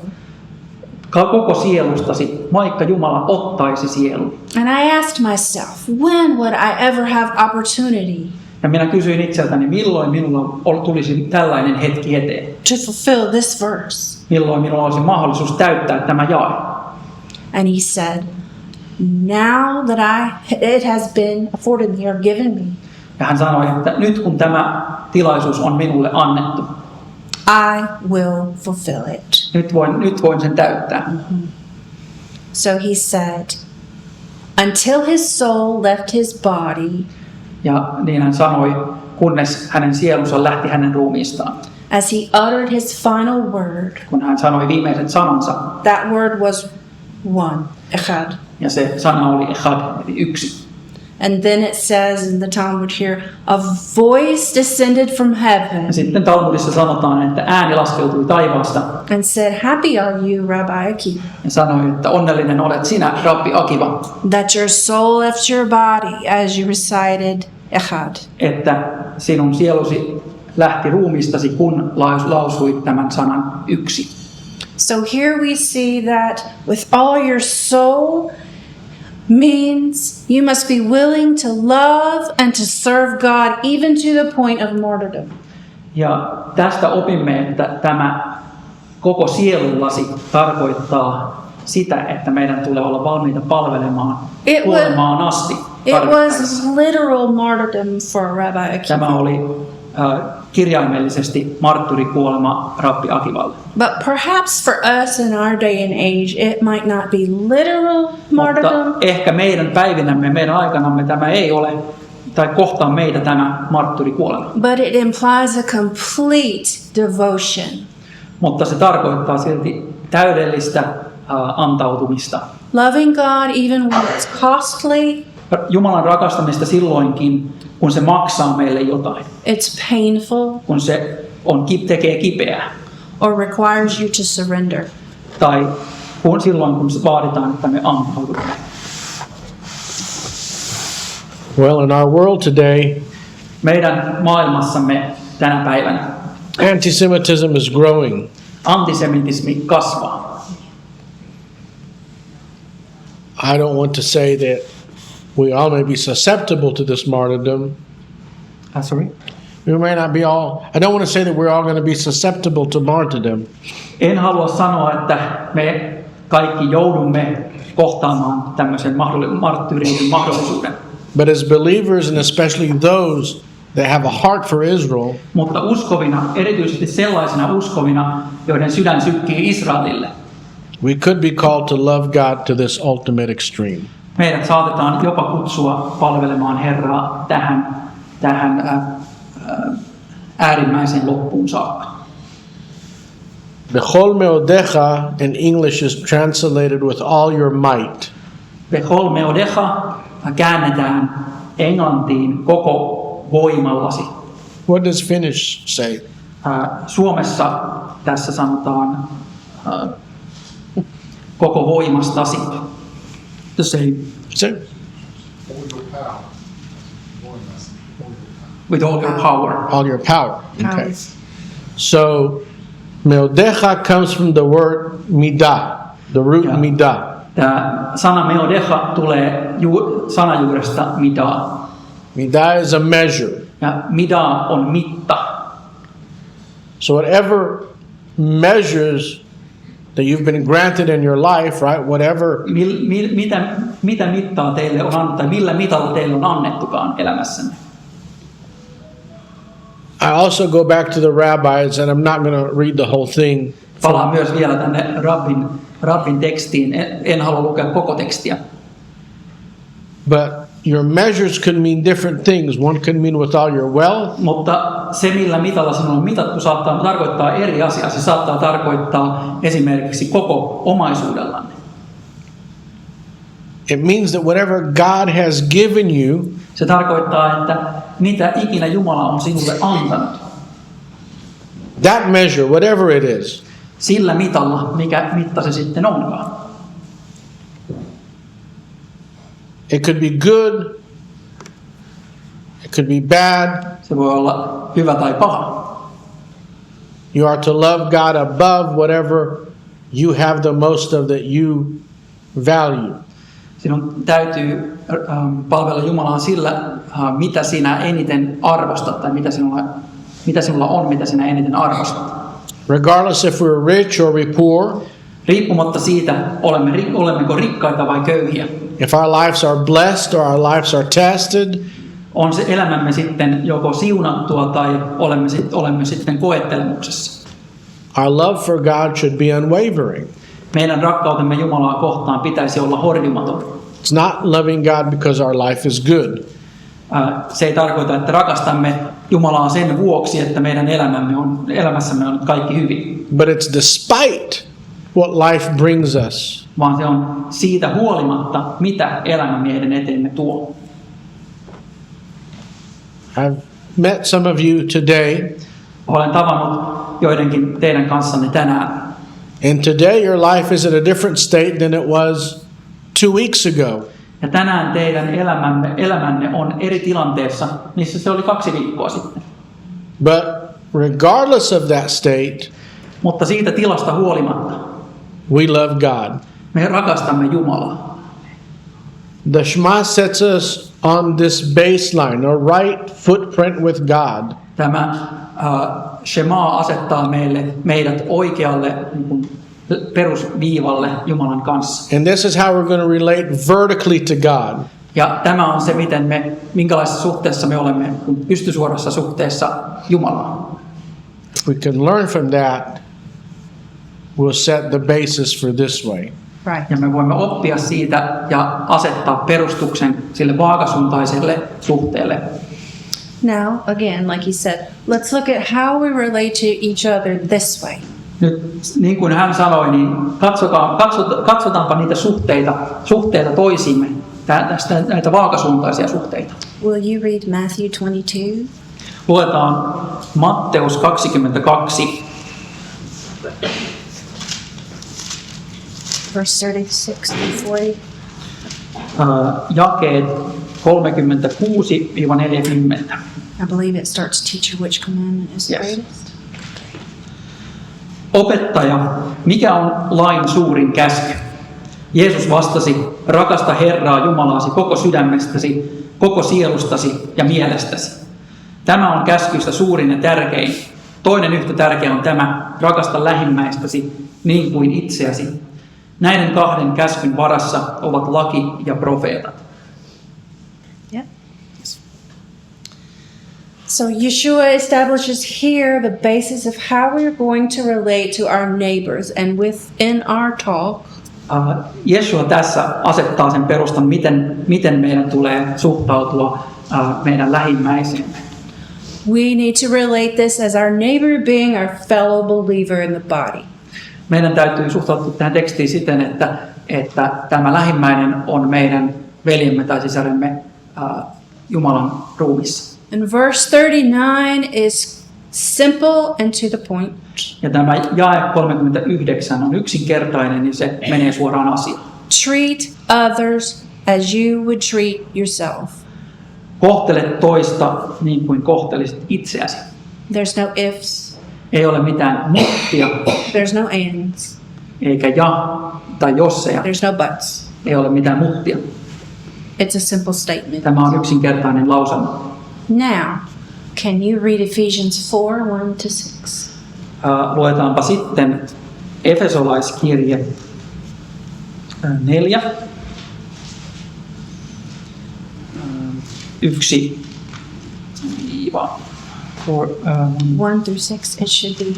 Speaker 3: Koko sielustasi, vaikka Jumala ottaisi sielun.
Speaker 2: And I asked myself, when would I ever have opportunity
Speaker 3: Ja minä kysyin itseltäni, milloin minulla tulisi tällainen hetki eteen.
Speaker 2: to fulfill this verse?
Speaker 3: Milloin minulla olisi mahdollisuus täyttää tämä jae.
Speaker 2: And he said, now that it has been afforded me or given me,
Speaker 3: Ja hän sanoi, että nyt kun tämä tilaisuus on minulle annettu,
Speaker 2: I will fulfill it.
Speaker 3: nyt voin sen täyttää.
Speaker 2: So he said, until his soul left his body,
Speaker 3: Ja niin hän sanoi, kunnes hänen sielunsa lähti hänen ruumiistaan.
Speaker 2: as he uttered his final word,
Speaker 3: Kun hän sanoi viimeiset sanansa,
Speaker 2: that word was one, echad.
Speaker 3: ja se sana oli echad, eli yksi.
Speaker 2: And then it says in the Talmud here, a voice descended from heaven
Speaker 3: Ja sitten Talmudissa sanotaan, että ääni laskeutui taivaasta
Speaker 2: and said, happy are you, Rabbi Akiva,
Speaker 3: ja sanoi, että onnellinen olet sinä, Rabbi Akiva,
Speaker 2: that your soul left your body as you recited echad.
Speaker 3: että sinun sielusi lähti ruumiistasi, kun lausuit tämän sanan yksi.
Speaker 2: So here we see that with all your soul means you must be willing to love and to serve God even to the point of martyrdom.
Speaker 3: Ja tästä opimme, että tämä koko sielullasi tarkoittaa sitä, että meidän tulee olla valmiita palvelemaan
Speaker 2: It
Speaker 3: kuolemaan asti.
Speaker 2: It
Speaker 3: tarvittaessa.
Speaker 2: was literal martyrdom for Rabbi Akiva.
Speaker 3: Tämä oli kirjaimellisesti marttyrikuolema Rabbi Akivalle.
Speaker 2: But perhaps for us in our day and age, it might not be literal martyrdom,
Speaker 3: Mutta ehkä meidän päivinämme, meidän aikanamme tämä ei ole, tai kohtaa meitä tämä marttyrikuolema.
Speaker 2: but it implies a complete devotion.
Speaker 3: Mutta se tarkoittaa silti täydellistä antautumista.
Speaker 2: Loving God even when it's costly,
Speaker 3: Jumalan rakastamista silloinkin, kun se maksaa meille jotain.
Speaker 2: it's painful,
Speaker 3: Kun se tekee kipeää.
Speaker 2: or requires you to surrender.
Speaker 3: Tai silloin, kun vaaditaan, että me antaudumme.
Speaker 1: Well, in our world today,
Speaker 3: Meidän maailmassamme tänä päivänä
Speaker 1: anti-Semitism is growing.
Speaker 3: antisemitismi kasvaa.
Speaker 1: I don't want to say that we all may be susceptible to this martyrdom.
Speaker 3: Sorry.
Speaker 1: We may not be all, I don't want to say that we're all going to be susceptible to martyrdom.
Speaker 3: En halua sanoa, että me kaikki joudumme kohtaamaan tämmöisen marttyyrin mahdollisuuden.
Speaker 1: But as believers, and especially those that have a heart for Israel,
Speaker 3: Mutta uskovina, erityisesti sellaisina uskovina, joiden sydän sykkii Israelille,
Speaker 1: we could be called to love God to this ultimate extreme.
Speaker 3: meidät saatetaan jopa kutsua palvelemaan Herraa tähän äärimmäiseen loppuun saakka.
Speaker 1: Bechol meodecha in English is translated with all your might.
Speaker 3: Bechol meodecha käännetään englantiin koko voimallasi.
Speaker 1: What does Finnish say?
Speaker 3: Suomessa tässä sanotaan koko voimastasi. The same.
Speaker 1: Say,
Speaker 3: With all your power.
Speaker 1: all your power. Okay. So, meodecha comes from the word midah, the root
Speaker 3: Yeah.
Speaker 1: midah.
Speaker 3: Tämä sana meodecha tulee sanajuuresta midaa.
Speaker 1: Midah is a measure.
Speaker 3: Ja midaa on mitta.
Speaker 1: So whatever measures that you've been granted in your life, right? Whatever
Speaker 3: Mitä mittaa teille on annettu, tai millä mitalla teille on annettukaan elämässänne.
Speaker 1: I also go back to the rabbis, and I'm not going to read the whole thing.
Speaker 3: Palaan myös vielä tänne rabbin tekstiin. En halua lukea koko tekstiä.
Speaker 1: But your measures could mean different things. One could mean with all your wealth.
Speaker 3: Mutta se, millä mitalla sinun on mitattu, saattaa tarkoittaa eri asiaa. Se saattaa tarkoittaa esimerkiksi koko omaisuudellanne.
Speaker 1: It means that whatever God has given you,
Speaker 3: Se tarkoittaa, että mitä ikinä Jumala on sinulle antanut,
Speaker 1: that measure, whatever it is,
Speaker 3: sillä mitalla, mikä mitta se sitten onkaan.
Speaker 1: it could be good, it could be bad.
Speaker 3: Se voi olla hyvä tai paha.
Speaker 1: You are to love God above whatever you have the most of that you value.
Speaker 3: Sinun täytyy palvella Jumalaa sillä, mitä sinä eniten arvostat tai mitä sinulla on, mitä sinä eniten arvostat.
Speaker 1: Regardless if we're rich or we're poor,
Speaker 3: Riippumatta siitä, olemmeko rikkaita vai köyhiä.
Speaker 1: if our lives are blessed or our lives are tested,
Speaker 3: On se elämämme sitten joko siunattua tai olemme sitten koettelemuksessa.
Speaker 1: our love for God should be unwavering.
Speaker 3: Meidän rakkautemme Jumalaa kohtaan pitäisi olla horjumaton.
Speaker 1: It's not loving God because our life is good.
Speaker 3: Se ei tarkoita, että rakastamme Jumalaa sen vuoksi, että meidän elämässämme on kaikki hyvin,
Speaker 1: But it's despite what life brings us.
Speaker 3: vaan se on siitä huolimatta, mitä elämä meidän eteemme tuo.
Speaker 1: I've met some of you today,
Speaker 3: Olen tavannut joidenkin teidän kanssanne tänään.
Speaker 1: and today your life is at a different state than it was 2 weeks ago.
Speaker 3: Ja tänään teidän elämänne on eri tilanteessa, missä se oli 2 viikkoa sitten.
Speaker 1: But regardless of that state,
Speaker 3: Mutta siitä tilasta huolimatta
Speaker 1: we love God.
Speaker 3: me rakastamme Jumalaa.
Speaker 1: The Shema sets us on this baseline, a right footprint with God.
Speaker 3: Tämä Shema asettaa meidät oikealle niin kuin perusviivalle Jumalan kanssa.
Speaker 1: And this is how we're going to relate vertically to God.
Speaker 3: Ja tämä on se, minkälaisessa suhteessa me olemme pystysuorassa suhteessa Jumalaan.
Speaker 1: If we can learn from that, we'll set the basis for this way.
Speaker 2: Right.
Speaker 3: Ja me voimme oppia siitä ja asettaa perustuksen sille vaakasuuntaiselle suhteelle.
Speaker 2: Now, again, like he said, let's look at how we relate to each other this way.
Speaker 3: Nyt niin kuin hän sanoi, niin katsotaanpa niitä suhteita toisiimme, näitä vaakasuuntaisia suhteita.
Speaker 2: Will you read Matthew 22?
Speaker 3: Luetaan Matteus 22,
Speaker 2: Verse 36 to 40.
Speaker 3: jakeet 36-40.
Speaker 2: I believe it starts, teacher, which commandment is the
Speaker 3: Yes.
Speaker 2: greatest?
Speaker 3: Opettaja, mikä on lain suurin käsky? Jeesus vastasi, rakasta Herraa Jumalaasi koko sydämestäsi, koko sielustasi ja mielestäsi. Tämä on käskyistä suurin ja tärkein. Toinen yhtä tärkeä on tämä, rakasta lähimmäistäsi niin kuin itseäsi. Näiden 2 käskyn varassa ovat laki ja profeetat.
Speaker 2: Yep. So Yeshua establishes here the basis of how we're going to relate to our neighbors, and within our talk,
Speaker 3: Jeshua tässä asettaa sen perustan, miten meidän tulee suhtautua meidän lähimmäiseemme.
Speaker 2: we need to relate this as our neighbor being our fellow believer in the body.
Speaker 3: Meidän täytyy suhtautua tähän tekstiin siten, että tämä lähimmäinen on meidän veljemme tai sisaremme Jumalan ruumissa.
Speaker 2: And verse 39 is simple and to the point.
Speaker 3: Ja tämä jae 39 on yksinkertainen ja se menee suoraan asiaan.
Speaker 2: Treat others as you would treat yourself.
Speaker 3: Kohtele toista niin kuin kohtelisit itseäsi.
Speaker 2: There's no ifs,
Speaker 3: Ei ole mitään muttia,
Speaker 2: there's no ands,
Speaker 3: eikä ja tai josseja.
Speaker 2: there's no buts.
Speaker 3: Ei ole mitään muttia.
Speaker 2: It's a simple statement.
Speaker 3: Tämä on yksinkertainen lausuma.
Speaker 2: Now, can you read Ephesians 4:1-6?
Speaker 3: Luetaanpa sitten Efesolaiskirje 4. 1
Speaker 2: 1-6. It should be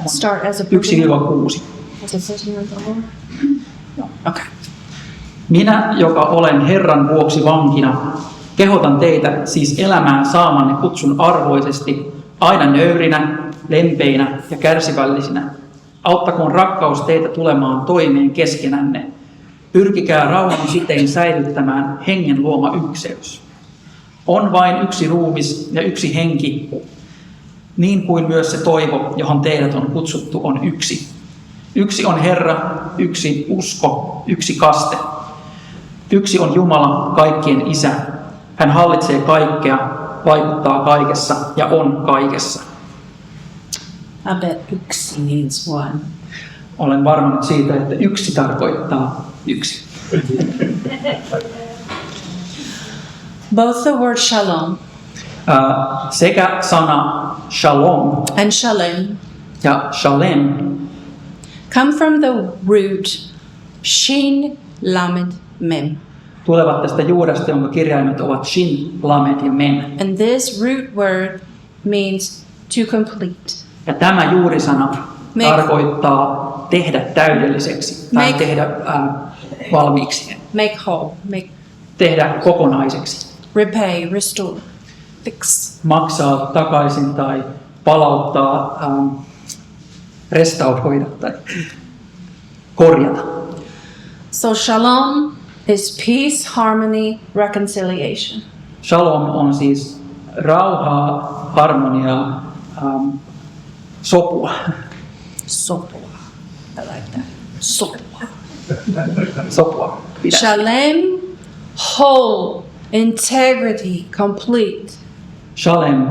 Speaker 2: start as a
Speaker 3: 1-6.
Speaker 2: as a prisoner of the Lord. Okay.
Speaker 3: Minä, joka olen Herran vuoksi vankina, kehotan teitä siis elämään saamanne kutsun arvoisesti, aina nöyrinä, lempeinä ja kärsivällisinä. Auttakoon rakkaus teitä tulemaan toimeen keskenänne. Pyrkikää rauhan sitein säilyttämään hengen luoma ykseys. On vain yksi ruumis ja yksi henki, niin kuin myös se toivo, johon teidät on kutsuttu, on yksi. Yksi on Herra, yksi usko, yksi kaste. Yksi on Jumala, kaikkien Isä. Hän hallitsee kaikkea, vaikuttaa kaikessa ja on kaikessa.
Speaker 4: I bet yksi means one.
Speaker 3: Olen varma nyt siitä, että yksi tarkoittaa yksi.
Speaker 2: Both the word shalom
Speaker 3: Sekä sana shalom
Speaker 2: and shalem
Speaker 3: ja shalem
Speaker 2: come from the root shin lamed mem.
Speaker 3: tulevat tästä juuresta, jonka kirjaimet ovat shin, lamed ja mem.
Speaker 2: And this root word means to complete.
Speaker 3: Ja tämä juurisana
Speaker 2: Make-
Speaker 3: tarkoittaa tehdä täydelliseksi tai
Speaker 2: Make-
Speaker 3: tehdä valmiiksi,
Speaker 2: Make whole,
Speaker 3: tehdä kokonaiseksi,
Speaker 2: repay, restore, fix.
Speaker 3: maksaa takaisin tai palauttaa, restauroida tai korjata.
Speaker 2: So shalom is peace, harmony, reconciliation.
Speaker 3: Shalom on siis rauhaa, harmoniaa, sopua.
Speaker 2: Sopua. I like that. Sopua.
Speaker 3: Sopua. Pidä.
Speaker 2: Shalem, whole, integrity, complete.
Speaker 3: Shalem,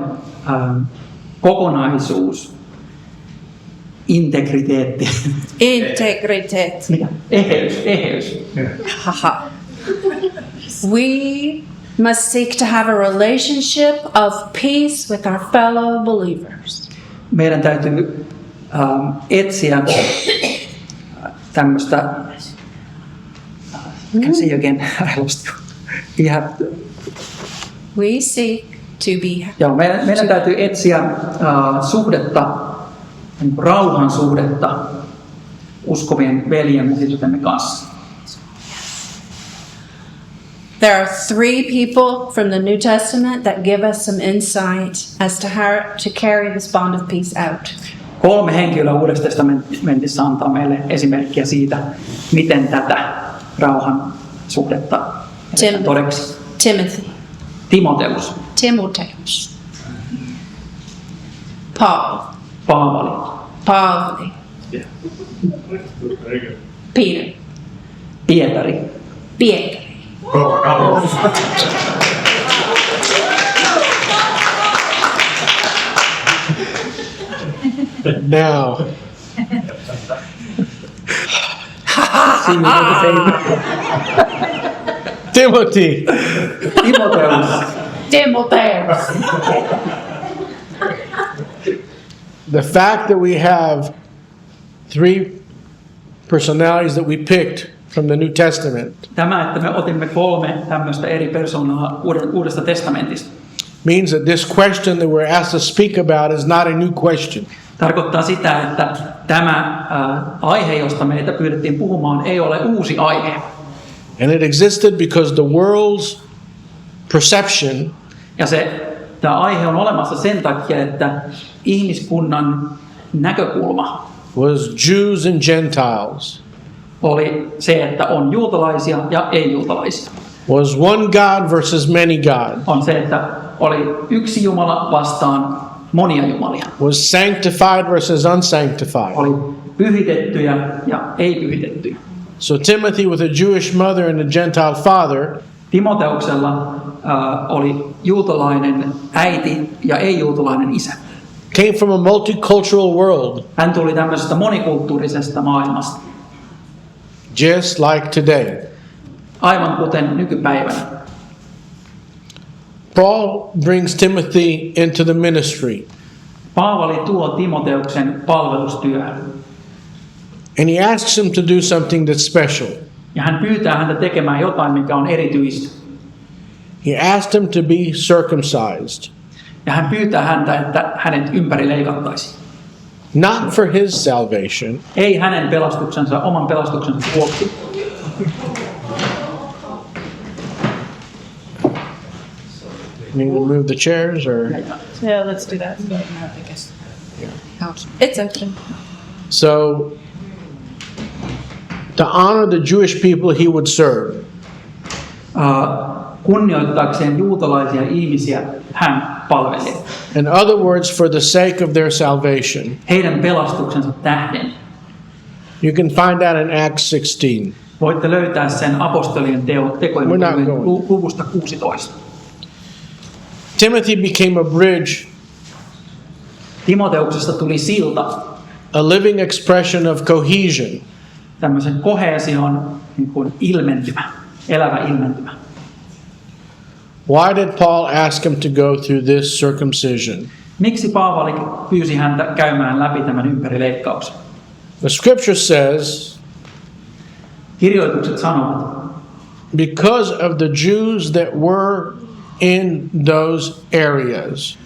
Speaker 3: kokonaisuus, integriteetti.
Speaker 2: Integritet.
Speaker 3: Mikä? Eheys.
Speaker 2: Haha. We must seek to have a relationship of peace with our fellow believers.
Speaker 3: Meidän täytyy etsiä tämmöistä. Can say again, I lost you. We have to,
Speaker 2: We seek to be
Speaker 3: joo, meidän täytyy etsiä suhdetta, niin kuin rauhan suhdetta uskovien veljemme sisutemme kanssa.
Speaker 2: There are three people from the New Testament that give us some insight as to how to carry this bond of peace out.
Speaker 3: 3 henkilöä Uudessa testamentissa antaa meille esimerkkiä siitä, miten tätä rauhan suhdetta edetään todeksi.
Speaker 2: Timothy.
Speaker 3: Timoteus,
Speaker 2: Timotheus. Paul.
Speaker 3: Paavali,
Speaker 2: Pauli. Peter.
Speaker 3: Pietari,
Speaker 2: Pietari.
Speaker 1: Now, Timothy.
Speaker 3: Timoteus.
Speaker 2: Timotheus.
Speaker 1: The fact that we have 3 personalities that we picked from the New Testament
Speaker 3: Tämä, että me otimme 3 tämmöistä eri persoonaa Uudesta testamentista,
Speaker 1: means that this question that we're asked to speak about is not a new question.
Speaker 3: tarkoittaa sitä, että tämä aihe, josta meitä pyydettiin puhumaan, ei ole uusi aihe.
Speaker 1: And it existed because the world's perception
Speaker 3: Ja tämä aihe on olemassa sen takia, että ihmiskunnan näkökulma
Speaker 1: was Jews and Gentiles,
Speaker 3: oli se, että on juutalaisia ja ei-juutalaisia.
Speaker 1: was one God versus many God,
Speaker 3: On se, että oli yksi Jumala vastaan monia jumalia.
Speaker 1: was sanctified versus unsanctified.
Speaker 3: Oli pyhitettyjä ja ei-pyhitettyjä.
Speaker 1: So Timothy, with a Jewish mother and a Gentile father,
Speaker 3: Timoteuksella oli juutalainen äiti ja ei-juutalainen isä.
Speaker 1: came from a multicultural world,
Speaker 3: Hän tuli tämmöisestä monikulttuurisesta maailmasta,
Speaker 1: just like today.
Speaker 3: aivan kuten nykypäivänä.
Speaker 1: Paul brings Timothy into the ministry,
Speaker 3: Paavali tuo Timoteuksen palvelustyöhön
Speaker 1: and he asks him to do something that's special.
Speaker 3: ja hän pyytää häntä tekemään jotain, mikä on erityistä.
Speaker 1: He asked him to be circumcised,
Speaker 3: Ja hän pyytää häntä, että hänet ympäri leikattaisiin.
Speaker 1: not for his salvation,
Speaker 3: Ei hänen pelastuksensa, oman pelastuksensa vuoksi,
Speaker 1: Need to move the chairs or?
Speaker 2: Yeah, let's do that. It's okay.
Speaker 1: So, to honor the Jewish people he would serve,
Speaker 3: Kunnioittaakseen juutalaisia ihmisiä hän palveli.
Speaker 1: in other words, for the sake of their salvation.
Speaker 3: Heidän pelastuksensa tähden.
Speaker 1: You can find that in Acts 16.
Speaker 3: Voitte löytää sen apostolien tekojen
Speaker 1: We're not going.
Speaker 3: luvusta 16.
Speaker 1: Timothy became a bridge,
Speaker 3: Timoteuksesta tuli silta,
Speaker 1: a living expression of cohesion.
Speaker 3: tämmöisen koheesion niin kuin ilmentymä, elävä ilmentymä.
Speaker 1: Why did Paul ask him to go through this circumcision?
Speaker 3: Miksi Paavali pyysi häntä käymään läpi tämän ympärileikkauksen?
Speaker 1: The scripture says,
Speaker 3: Kirjoitukset sanovat,
Speaker 1: because of the Jews that were in those areas.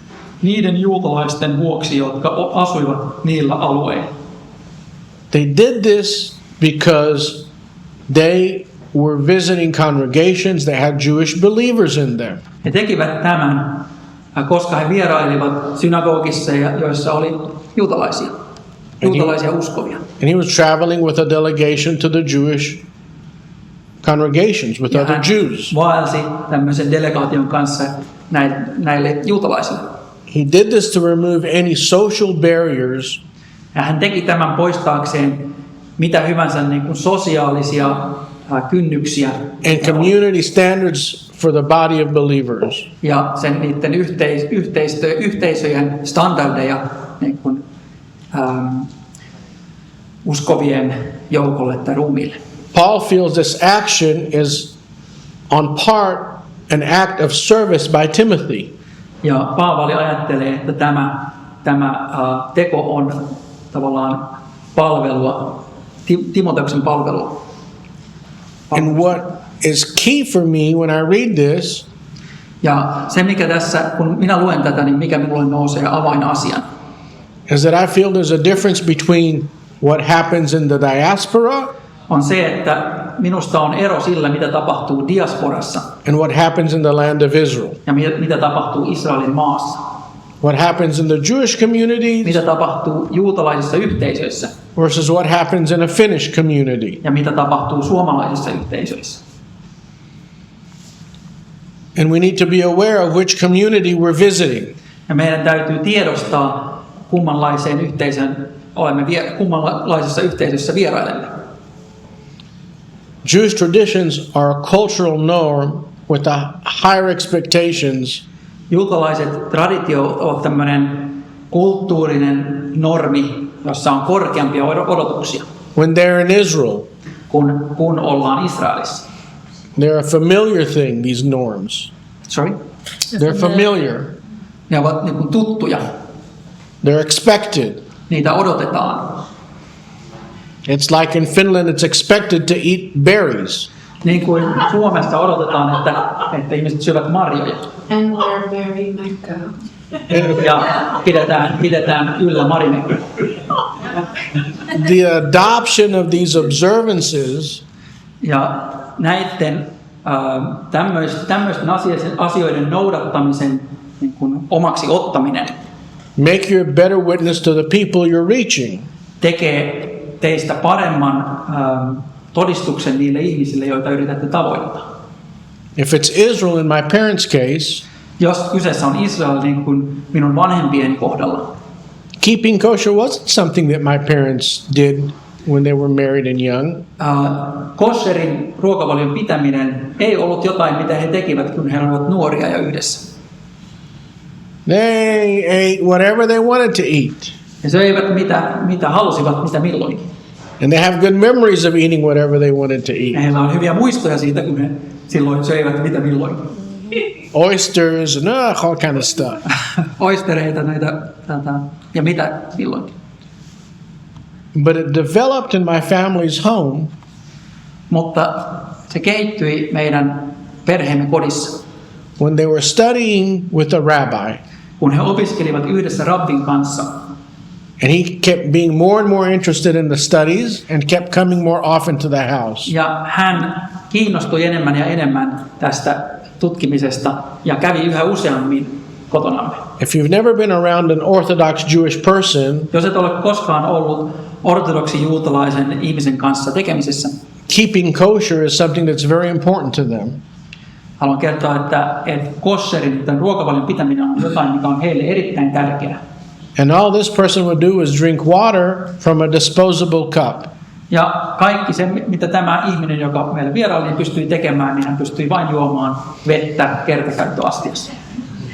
Speaker 3: niiden juutalaisten vuoksi, jotka asuivat niillä alueilla.
Speaker 1: They did this because they were visiting congregations that had Jewish believers in them.
Speaker 3: He tekivät tämän, koska he vierailivat synagogissa, joissa oli juutalaisia uskovia.
Speaker 1: And he was traveling with a delegation to the Jewish congregations with
Speaker 3: Ja
Speaker 1: other
Speaker 3: hän
Speaker 1: Jews.
Speaker 3: vaelsi tämmöisen delegaation kanssa näille juutalaisille.
Speaker 1: He did this to remove any social barriers
Speaker 3: Ja hän teki tämän poistaakseen mitä hyvänsä niin kuin sosiaalisia kynnyksiä
Speaker 1: and community standards for the body of believers.
Speaker 3: ja sen niiden yhteisöjen standardeja niin kuin, uskovien joukolle tai ruumiille.
Speaker 1: Paul feels this action is on part an act of service by Timothy.
Speaker 3: Ja Paavali ajattelee, että tämä teko on tavallaan palvelua, Timoteuksen palvelua.
Speaker 1: And what is key for me when I read this
Speaker 3: Ja se, mikä tässä, kun minä luen tätä, niin mikä minulle nousee avainasian,
Speaker 1: is that I feel there's a difference between what happens in the diaspora
Speaker 3: on se, että minusta on ero sillä, mitä tapahtuu diasporassa
Speaker 1: and what happens in the land of Israel.
Speaker 3: ja mitä tapahtuu Israelin maassa.
Speaker 1: What happens in the Jewish communities
Speaker 3: Mitä tapahtuu juutalaisissa yhteisöissä
Speaker 1: versus what happens in a Finnish community.
Speaker 3: ja mitä tapahtuu suomalaisissa yhteisöissä.
Speaker 1: And we need to be aware of which community we're visiting.
Speaker 3: Ja meidän täytyy tiedostaa, kummanlaisessa yhteisössä vierailemme.
Speaker 1: Jewish traditions are a cultural norm with a higher expectations
Speaker 3: Juutalaiset traditiot ovat tämmöinen kulttuurinen normi, jossa on korkeampia odotuksia,
Speaker 1: when they're in Israel.
Speaker 3: kun ollaan Israelissa.
Speaker 1: They're a familiar thing, these norms.
Speaker 3: Sorry?
Speaker 1: They're familiar.
Speaker 3: Ne ovat niin kuin tuttuja.
Speaker 1: They're expected.
Speaker 3: Niitä odotetaan.
Speaker 1: It's like in Finland, it's expected to eat berries.
Speaker 3: Niin kuin Suomessa odotetaan, että ihmiset syövät marjoja.
Speaker 2: And we're very Mecca.
Speaker 3: Ja pidetään yllä marimekkoa.
Speaker 1: The adoption of these observances
Speaker 3: Ja näiden tämmöisten asioiden noudattamisen niin kuin omaksi ottaminen
Speaker 1: make you a better witness to the people you're reaching.
Speaker 3: tekee teistä paremman todistuksen niille ihmisille, joita yritätte tavoittaa.
Speaker 1: If it's Israel in my parents' case,
Speaker 3: Jos kyseessä on Israel niin kuin minun vanhempieni kohdalla,
Speaker 1: keeping kosher wasn't something that my parents did when they were married and young.
Speaker 3: kosherin ruokavalion pitäminen ei ollut jotain, mitä he tekivät, kun he olivat nuoria ja yhdessä.
Speaker 1: They ate whatever they wanted to eat.
Speaker 3: He söivät mitä halusivat, mitä milloinkin.
Speaker 1: And they have good memories of eating whatever they wanted to
Speaker 3: Ja
Speaker 1: eat.
Speaker 3: heillä on hyviä muistoja siitä, kun he silloin söivät mitä milloinkin.
Speaker 1: Oysters and all kind of stuff.
Speaker 3: Oistereita ja mitä milloinkin.
Speaker 1: But it developed in my family's home
Speaker 3: Mutta se kehittyi meidän perheemme kodissa,
Speaker 1: when they were studying with a rabbi.
Speaker 3: kun he opiskelivat yhdessä rabbin kanssa.
Speaker 1: And he kept being more and more interested in the studies and kept coming more often to the house.
Speaker 3: Ja hän kiinnostui enemmän ja enemmän tästä tutkimisesta ja kävi yhä useammin kotonamme.
Speaker 1: If you've never been around an Orthodox Jewish person,
Speaker 3: Jos et ole koskaan ollut ortodoksi juutalaisen ihmisen kanssa tekemisessä,
Speaker 1: keeping kosher is something that's very important to them.
Speaker 3: haluan kertoa, että kosherin, tämän ruokavalion pitäminen on jotain, mikä on heille erittäin tärkeää.
Speaker 1: And all this person would do is drink water from a disposable cup.
Speaker 3: Ja kaikki se, mitä tämä ihminen, joka meillä vieraili, pystyi tekemään, niin hän pystyi vain juomaan vettä kertakäyttöastiassa.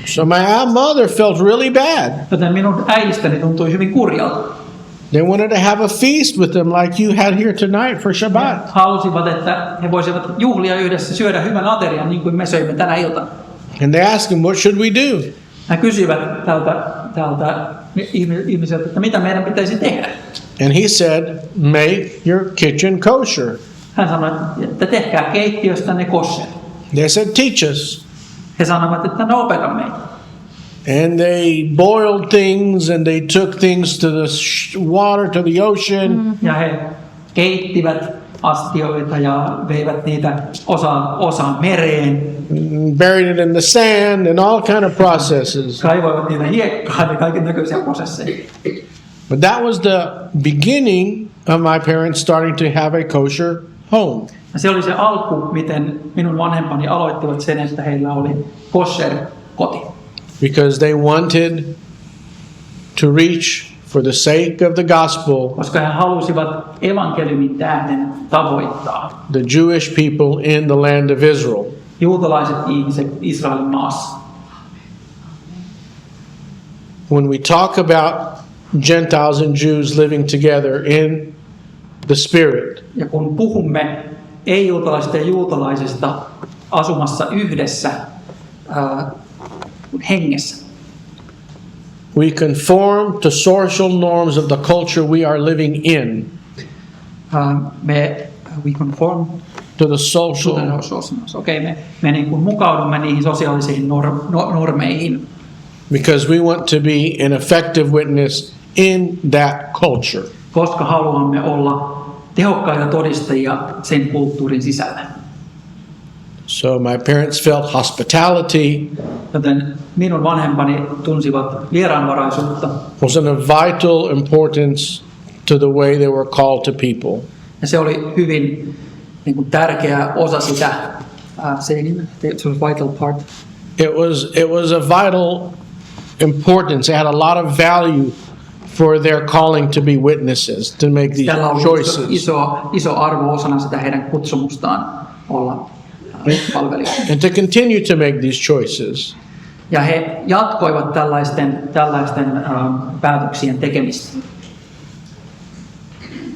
Speaker 1: So my mother felt really bad.
Speaker 3: Joten minun äidistäni tuntui hyvin kurjalta.
Speaker 1: They wanted to have a feast with them like you had here tonight for
Speaker 3: He
Speaker 1: Shabbat.
Speaker 3: halusivat, että he voisivat juhlia yhdessä, syödä hyvän aterian, niin kuin me söimme tänä iltana.
Speaker 1: And they asked him, what should we do?
Speaker 3: He kysyivät tältä ihmiseltä, että mitä meidän pitäisi tehdä.
Speaker 1: And he said, make your kitchen kosher.
Speaker 3: Hän sanoi, että tehkää keittiöstänne kosher.
Speaker 1: They said, teach us.
Speaker 3: He sanoivat, että no opeta meitä.
Speaker 1: And they boiled things and they took things to the water, to the ocean.
Speaker 3: Ja he keittivät astioita ja veivät niitä osaan mereen.
Speaker 1: Buried it in the sand and all kind of processes.
Speaker 3: Kaivoivat niitä hiekkaan ja kaiken näköisiä prosesseja.
Speaker 1: But that was the beginning of my parents starting to have a kosher home.
Speaker 3: Ja se oli se alku, miten minun vanhempani aloittivat sen, että heillä oli kosher koti.
Speaker 1: Because they wanted to reach for the sake of the gospel
Speaker 3: Koska he halusivat evankeliumin tähden tavoittaa
Speaker 1: the Jewish people in the land of Israel.
Speaker 3: juutalaiset ihmiset Israelin maassa.
Speaker 1: When we talk about Gentiles and Jews living together in the Spirit,
Speaker 3: Ja kun puhumme ei-juutalaisista ja juutalaisista asumassa yhdessä hengessä,
Speaker 1: we conform to social norms of the culture we are living in,
Speaker 3: we conform
Speaker 1: to the social.
Speaker 3: me niin kuin mukaudumme niihin sosiaalisiin normeihin,
Speaker 1: Because we want to be an effective witness in that culture.
Speaker 3: koska haluamme olla tehokkaita todistajia sen kulttuurin sisällä.
Speaker 1: So my parents felt hospitality
Speaker 3: Joten minun vanhempani tunsivat vieraanvaraisuutta,
Speaker 1: was an of vital importance to the way they were called to people.
Speaker 3: ja se oli hyvin niin kuin tärkeä osa sitä se was vital part.
Speaker 1: It was a vital importance. It had a lot of value for their calling to be witnesses, to make these
Speaker 3: Tällä oli
Speaker 1: choices.
Speaker 3: iso arvo osana sitä heidän kutsumustaan olla palvelijoita.
Speaker 1: And to continue to make these choices.
Speaker 3: Ja he jatkoivat tällaisten päätöksien tekemistä,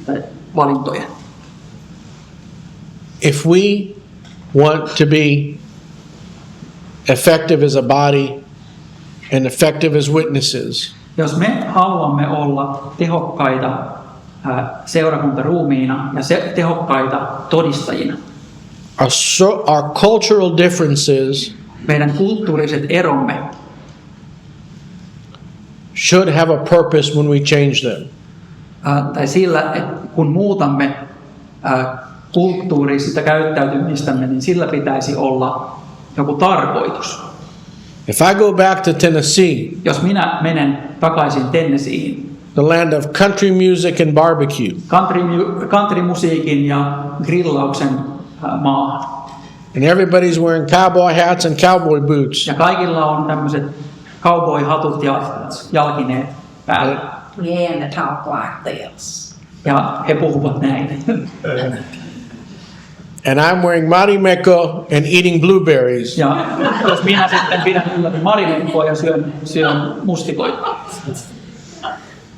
Speaker 3: tai valintoja.
Speaker 1: If we want to be effective as a body and effective as witnesses,
Speaker 3: Jos me haluamme olla tehokkaita seurakuntaruumiina ja tehokkaita todistajina,
Speaker 1: our cultural differences
Speaker 3: meidän kulttuuriset eromme
Speaker 1: should have a purpose when we change them.
Speaker 3: tai sillä, että kun muutamme kulttuuria, sitä käyttäytymistämme, niin sillä pitäisi olla joku tarkoitus.
Speaker 1: If I go back to Tennessee,
Speaker 3: Jos minä menen takaisin Tennesseeihin,
Speaker 1: the land of country music and barbecue,
Speaker 3: countrymusiikin ja grillauksen maahan,
Speaker 1: and everybody's wearing cowboy hats and cowboy boots,
Speaker 3: ja kaikilla on tämmöiset cowboy-hatut ja jalkineet päällä,
Speaker 4: Yeah, and they talk like this.
Speaker 3: ja he puhuvat näin.
Speaker 1: and I'm wearing marimekko and eating blueberries,
Speaker 3: Ja jos minä sitten pidän ylläni marimekkoa ja syön mustikoita,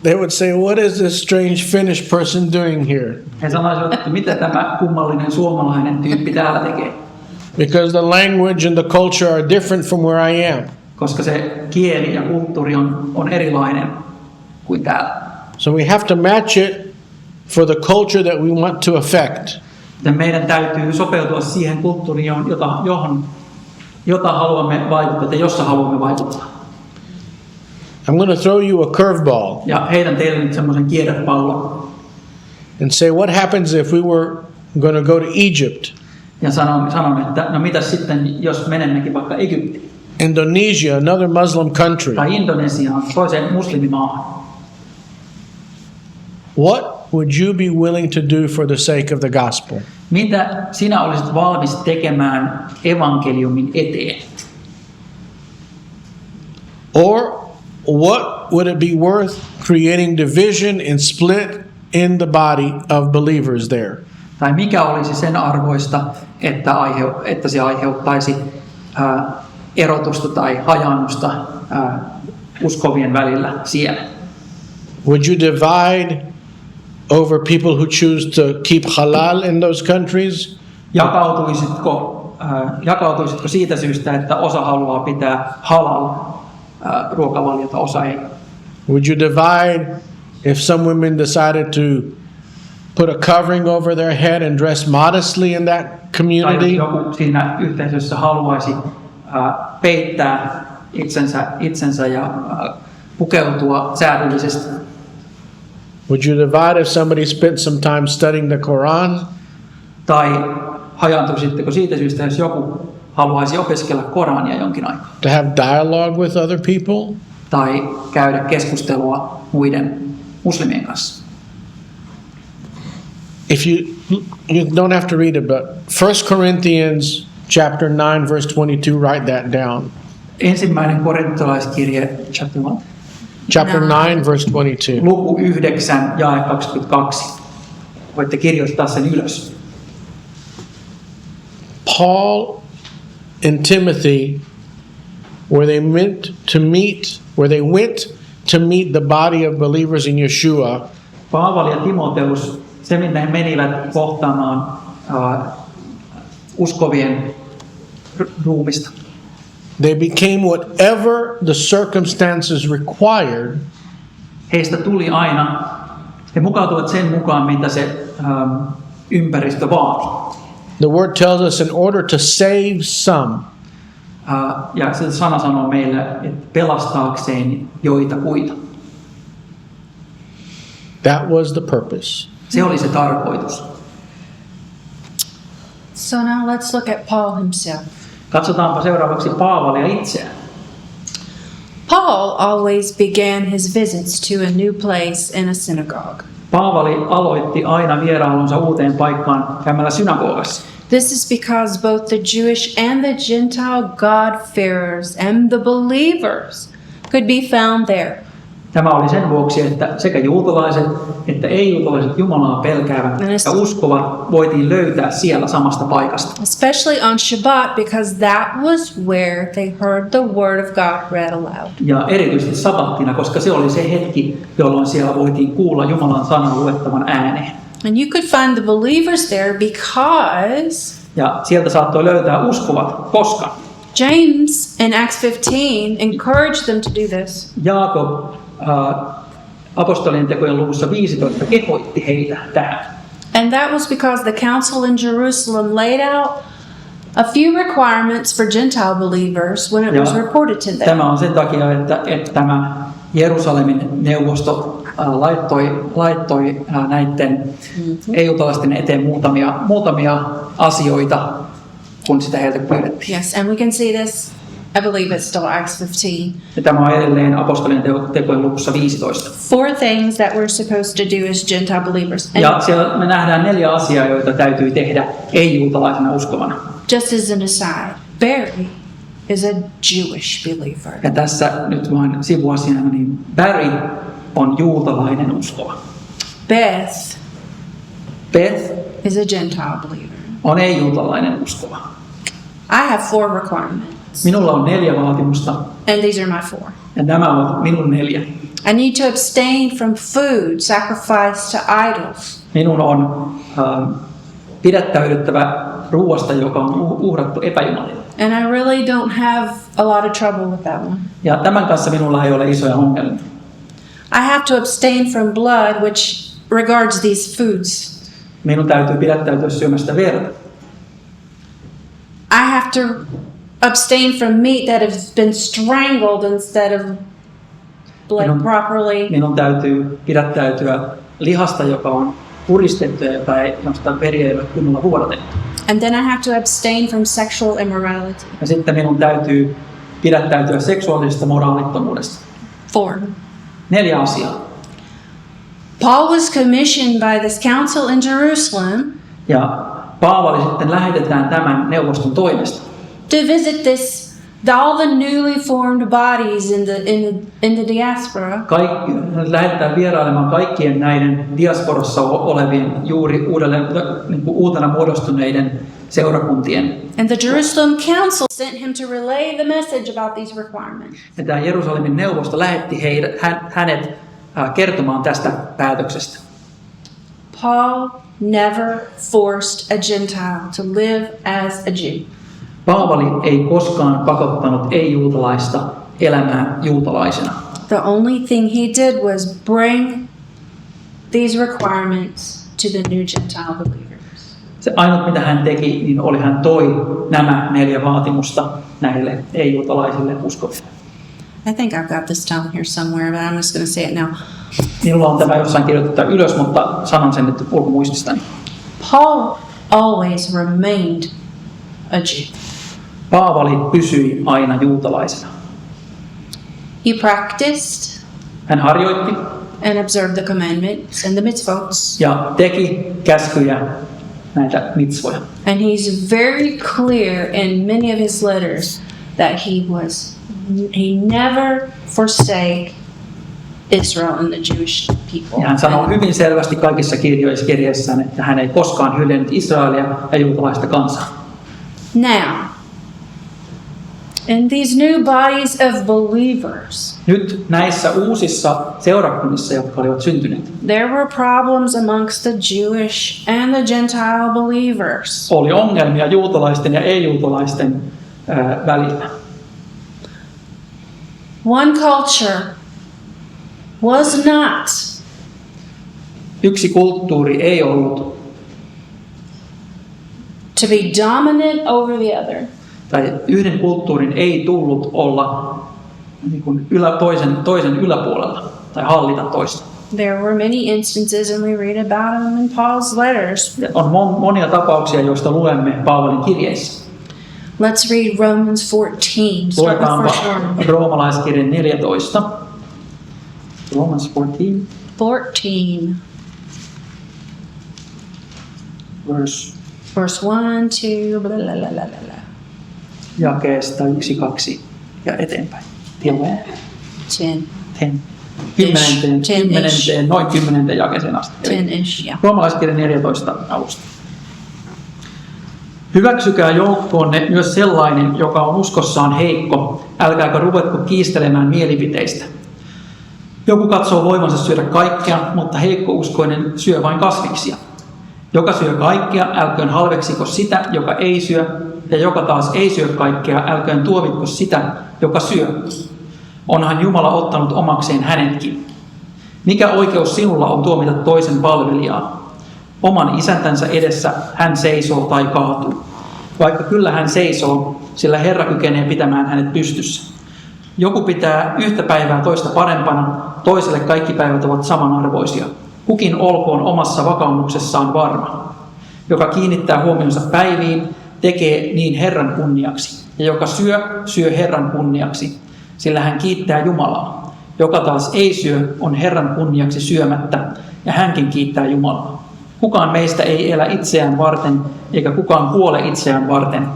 Speaker 1: they would say, "What is this strange Finnish person doing here?"
Speaker 3: he sanoisivat, että mitä tämä kummallinen suomalainen tyyppi täällä tekee.
Speaker 1: Because the language and the culture are different from where I am.
Speaker 3: Koska se kieli ja kulttuuri on erilainen kuin täällä.
Speaker 1: So we have to match it for the culture that we want to affect.
Speaker 3: Ja meidän täytyy sopeutua siihen kulttuuriin, jota haluamme vaikuttaa, tai jossa haluamme vaikuttaa.
Speaker 1: I'm going to throw you a curveball
Speaker 3: Ja heitän teille nyt semmoisen kierrepallon.
Speaker 1: and say, what happens if we were going to go to Egypt
Speaker 3: Ja sanon, että no mitäs sitten, jos menemmekin vaikka Egyptiin
Speaker 1: Indonesia, another Muslim country.
Speaker 3: tai Indonesiaan, toiseen muslimimaahan.
Speaker 1: What would you be willing to do for the sake of the gospel?
Speaker 3: Mitä sinä olisit valmis tekemään evankeliumin eteen?
Speaker 1: Or what would it be worth creating division and split in the body of believers there?
Speaker 3: Tai mikä olisi sen arvoista, että se aiheuttaisi erotusta tai hajaannusta uskovien välillä siellä?
Speaker 1: Would you divide over people who choose to keep halal in those countries?
Speaker 3: Jakautuisitko siitä syystä, että osa haluaa pitää halal ruokavaliota, osa ei?
Speaker 1: Would you divide if some women decided to put a covering over their head and dress modestly in that
Speaker 3: Tai jos
Speaker 1: community?
Speaker 3: joku siinä yhteisössä haluaisi peittää itsensä ja pukeutua säädyllisesti?
Speaker 1: Would you divide if somebody spent some time studying the Quran?
Speaker 3: Tai hajaantuisitteko siitä syystä, jos joku haluaisi opiskella Korania jonkin aikaa?
Speaker 1: To have dialogue with other people?
Speaker 3: Tai käydä keskustelua muiden muslimien kanssa?
Speaker 1: If you don't have to read it, but 1 Corinthians chapter 9 verse 22, write that down.
Speaker 3: Ensimmäinen korintolaiskirje, chapter 1.
Speaker 1: Chapter 9 verse 22.
Speaker 3: Luku 9, jae 22. Voitte kirjoittaa sen ylös.
Speaker 1: Paul and Timothy, where they went to meet the body of believers in Yeshua,
Speaker 3: Paavali ja Timoteus, se minne he menivät kohtaamaan uskovien ruumista.
Speaker 1: they became whatever the circumstances required
Speaker 3: Heistä tuli aina, he mukautuvat sen mukaan, mitä se ympäristö vaati.
Speaker 1: The word tells us in order to save some.
Speaker 3: Ja se sana sanoo meille, että pelastaakseen joita kuita.
Speaker 1: That was the purpose.
Speaker 3: Se oli se tarkoitus.
Speaker 2: So now let's look at Paul himself.
Speaker 3: Katsotaanpa seuraavaksi Paavalia itseään.
Speaker 2: Paul always began his visits to a new place in a synagogue.
Speaker 3: Paavali aloitti aina vierailunsa uuteen paikkaan käymällä synagogassa.
Speaker 2: This is because both the Jewish and the Gentile God-fearers and the believers could be found there.
Speaker 3: Tämä oli sen vuoksi, että sekä juutalaiset että ei-juutalaiset Jumalaa pelkäävät ja uskovat voitiin löytää siellä samasta paikasta.
Speaker 2: Especially on Shabbat, because that was where they heard the word of God read aloud.
Speaker 3: Ja erityisesti sabattina, koska se oli se hetki, jolloin siellä voitiin kuulla Jumalan sanan luettavan ääneen.
Speaker 2: And you could find the believers there because
Speaker 3: Ja sieltä saattoi löytää uskovat, koska
Speaker 2: James in Acts 15 encouraged them to do this.
Speaker 3: Jaakob apostolien tekojen luvussa 15 kehoitti heitä tähän.
Speaker 2: And that was because the council in Jerusalem laid out a few requirements for Gentile believers when it was reported to them.
Speaker 3: Tämä on sen takia, että tämä Jerusalemin neuvosto laittoi näiden ei-juutalaisten eteen muutamia asioita, kun sitä heiltä pyydettiin.
Speaker 2: Yes, and we can see this, I believe it's still Acts 15.
Speaker 3: Ja tämä on edelleen apostolien tekojen luvussa 15.
Speaker 2: 4 things that we're supposed to do as Gentile believers. And
Speaker 3: Ja siellä me nähdään 4 asiaa, joita täytyy tehdä ei-juutalaisena uskovana.
Speaker 2: just as an aside, Barry is a Jewish believer.
Speaker 3: Ja tässä nyt vain sivuasiana, niin Barry on juutalainen uskova.
Speaker 2: Beth
Speaker 3: Beth
Speaker 2: is a Gentile believer.
Speaker 3: on ei-juutalainen uskova.
Speaker 2: I have 4 requirements,
Speaker 3: Minulla on 4 vaatimusta,
Speaker 2: and these are my 4.
Speaker 3: ja nämä ovat minun 4.
Speaker 2: I need to abstain from food sacrificed to idols.
Speaker 3: Minun on pidättäydyttävä ruoasta, joka on uhrattu epäjumalille.
Speaker 2: And I really don't have a lot of trouble with that one.
Speaker 3: Ja tämän kanssa minulla ei ole isoja ongelmia.
Speaker 2: I have to abstain from blood, which regards these foods.
Speaker 3: Minun täytyy pidättäytyä syömästä verta.
Speaker 2: I have to abstain from meat that has been strangled instead of bled properly.
Speaker 3: Minun täytyy pidättäytyä lihasta, joka on puristettu ja josta veri ei ole kunnolla vuodatettu.
Speaker 2: And then I have to abstain from sexual immorality.
Speaker 3: Ja sitten minun täytyy pidättäytyä seksuaalisesta moraalittomuudesta.
Speaker 2: 4.
Speaker 3: 4 asiaa.
Speaker 2: Paul was commissioned by this council in Jerusalem
Speaker 3: Ja Paavali sitten lähetetään tämän neuvoston toimesta
Speaker 2: to visit all the newly formed bodies in the diaspora.
Speaker 3: lähetetään vierailemaan kaikkien näiden diasporassa olevien juuri uutena muodostuneiden seurakuntien.
Speaker 2: And the Jerusalem council sent him to relay the message about these requirements.
Speaker 3: Ja tämä Jerusalemin neuvosto lähetti hänet kertomaan tästä päätöksestä.
Speaker 2: Paul never forced a Gentile to live as a Jew.
Speaker 3: Paavali ei koskaan pakottanut ei-juutalaista elämään juutalaisena.
Speaker 2: The only thing he did was bring these requirements to the new Gentile believers.
Speaker 3: Se ainut mitä hän teki, niin oli hän toi nämä 4 vaatimusta näille ei-juutalaisille uskoville.
Speaker 2: I think I've got this down here somewhere, but I'm just going to say it now.
Speaker 3: Minulla on tämä jossain kirjoitettu ylös, mutta sanon sen nyt ulkomuististani.
Speaker 2: Paul always remained a Jew.
Speaker 3: Paavali pysyi aina juutalaisena.
Speaker 2: He practiced
Speaker 3: Hän harjoitti
Speaker 2: and observed the commandments and the mitzvot.
Speaker 3: ja teki käskyjä, näitä mitsvoja.
Speaker 2: And he's very clear in many of his letters that he never forsake Israel and the Jewish people.
Speaker 3: Ja hän sanoo hyvin selvästi kaikissa kirjeissään, että hän ei koskaan hylännyt Israelia ja juutalaista kansaa.
Speaker 2: Now, in these new bodies of believers,
Speaker 3: Nyt näissä uusissa seurakunnissa, jotka olivat syntyneet,
Speaker 2: there were problems amongst the Jewish and the Gentile believers.
Speaker 3: oli ongelmia juutalaisten ja ei-juutalaisten välillä.
Speaker 2: One culture was not
Speaker 3: Yksi kulttuuri ei ollut,
Speaker 2: to be dominant over the other.
Speaker 3: tai yhden kulttuurin ei tullut olla niin kuin toisen yläpuolella tai hallita toista.
Speaker 2: There were many instances, and we read about them in Paul's letters.
Speaker 3: Ja on monia tapauksia, joista luemme Paavalin kirjeissä.
Speaker 2: Let's read Romans 14. Start with
Speaker 3: Luetaanpa
Speaker 2: verse 1.
Speaker 3: Roomalaiskirjan 14. Romans 14,
Speaker 2: 14, verse 1, 2, blah, blah, blah, blah, blah.
Speaker 3: jakeesta 1, 2 ja eteenpäin. Tilleen.
Speaker 2: 10,
Speaker 3: 10.
Speaker 2: Ish. 10-ish.
Speaker 3: Noin 10 jakeeseen asti. Eli
Speaker 2: 10-ish, yeah.
Speaker 3: Roomalaiskirjan 14 alusta. Hyväksykää joukkoonne myös sellainen, joka on uskossaan heikko, älkääkä ruvetko kiistelemään mielipiteistä. Joku katsoo voimansa syödä kaikkea, mutta heikkouskoinen syö vain kasviksia. Joka syö kaikkea, älköön halveksiko sitä, joka ei syö, ja joka taas ei syö kaikkea, älköön tuovitko sitä, joka syö. Onhan Jumala ottanut omakseen hänetkin. Mikä oikeus sinulla on tuomita toisen palvelijaa? Oman isäntänsä edessä hän seisoo tai kaatuu. Vaikka kyllä hän seisoo, sillä Herra kykenee pitämään hänet pystyssä. Joku pitää yhtä päivää toista parempana, toiselle kaikki päivät ovat samanarvoisia. Kukin olkoon omassa vakaumuksessaan varma. Joka kiinnittää huomionsa päiviin, tekee niin Herran kunniaksi. Ja joka syö Herran kunniaksi, sillä hän kiittää Jumalaa. Joka taas ei syö, on Herran kunniaksi syömättä, ja hänkin kiittää Jumalaa. Kukaan meistä ei elä itseään varten, eikä kukaan kuole itseään varten.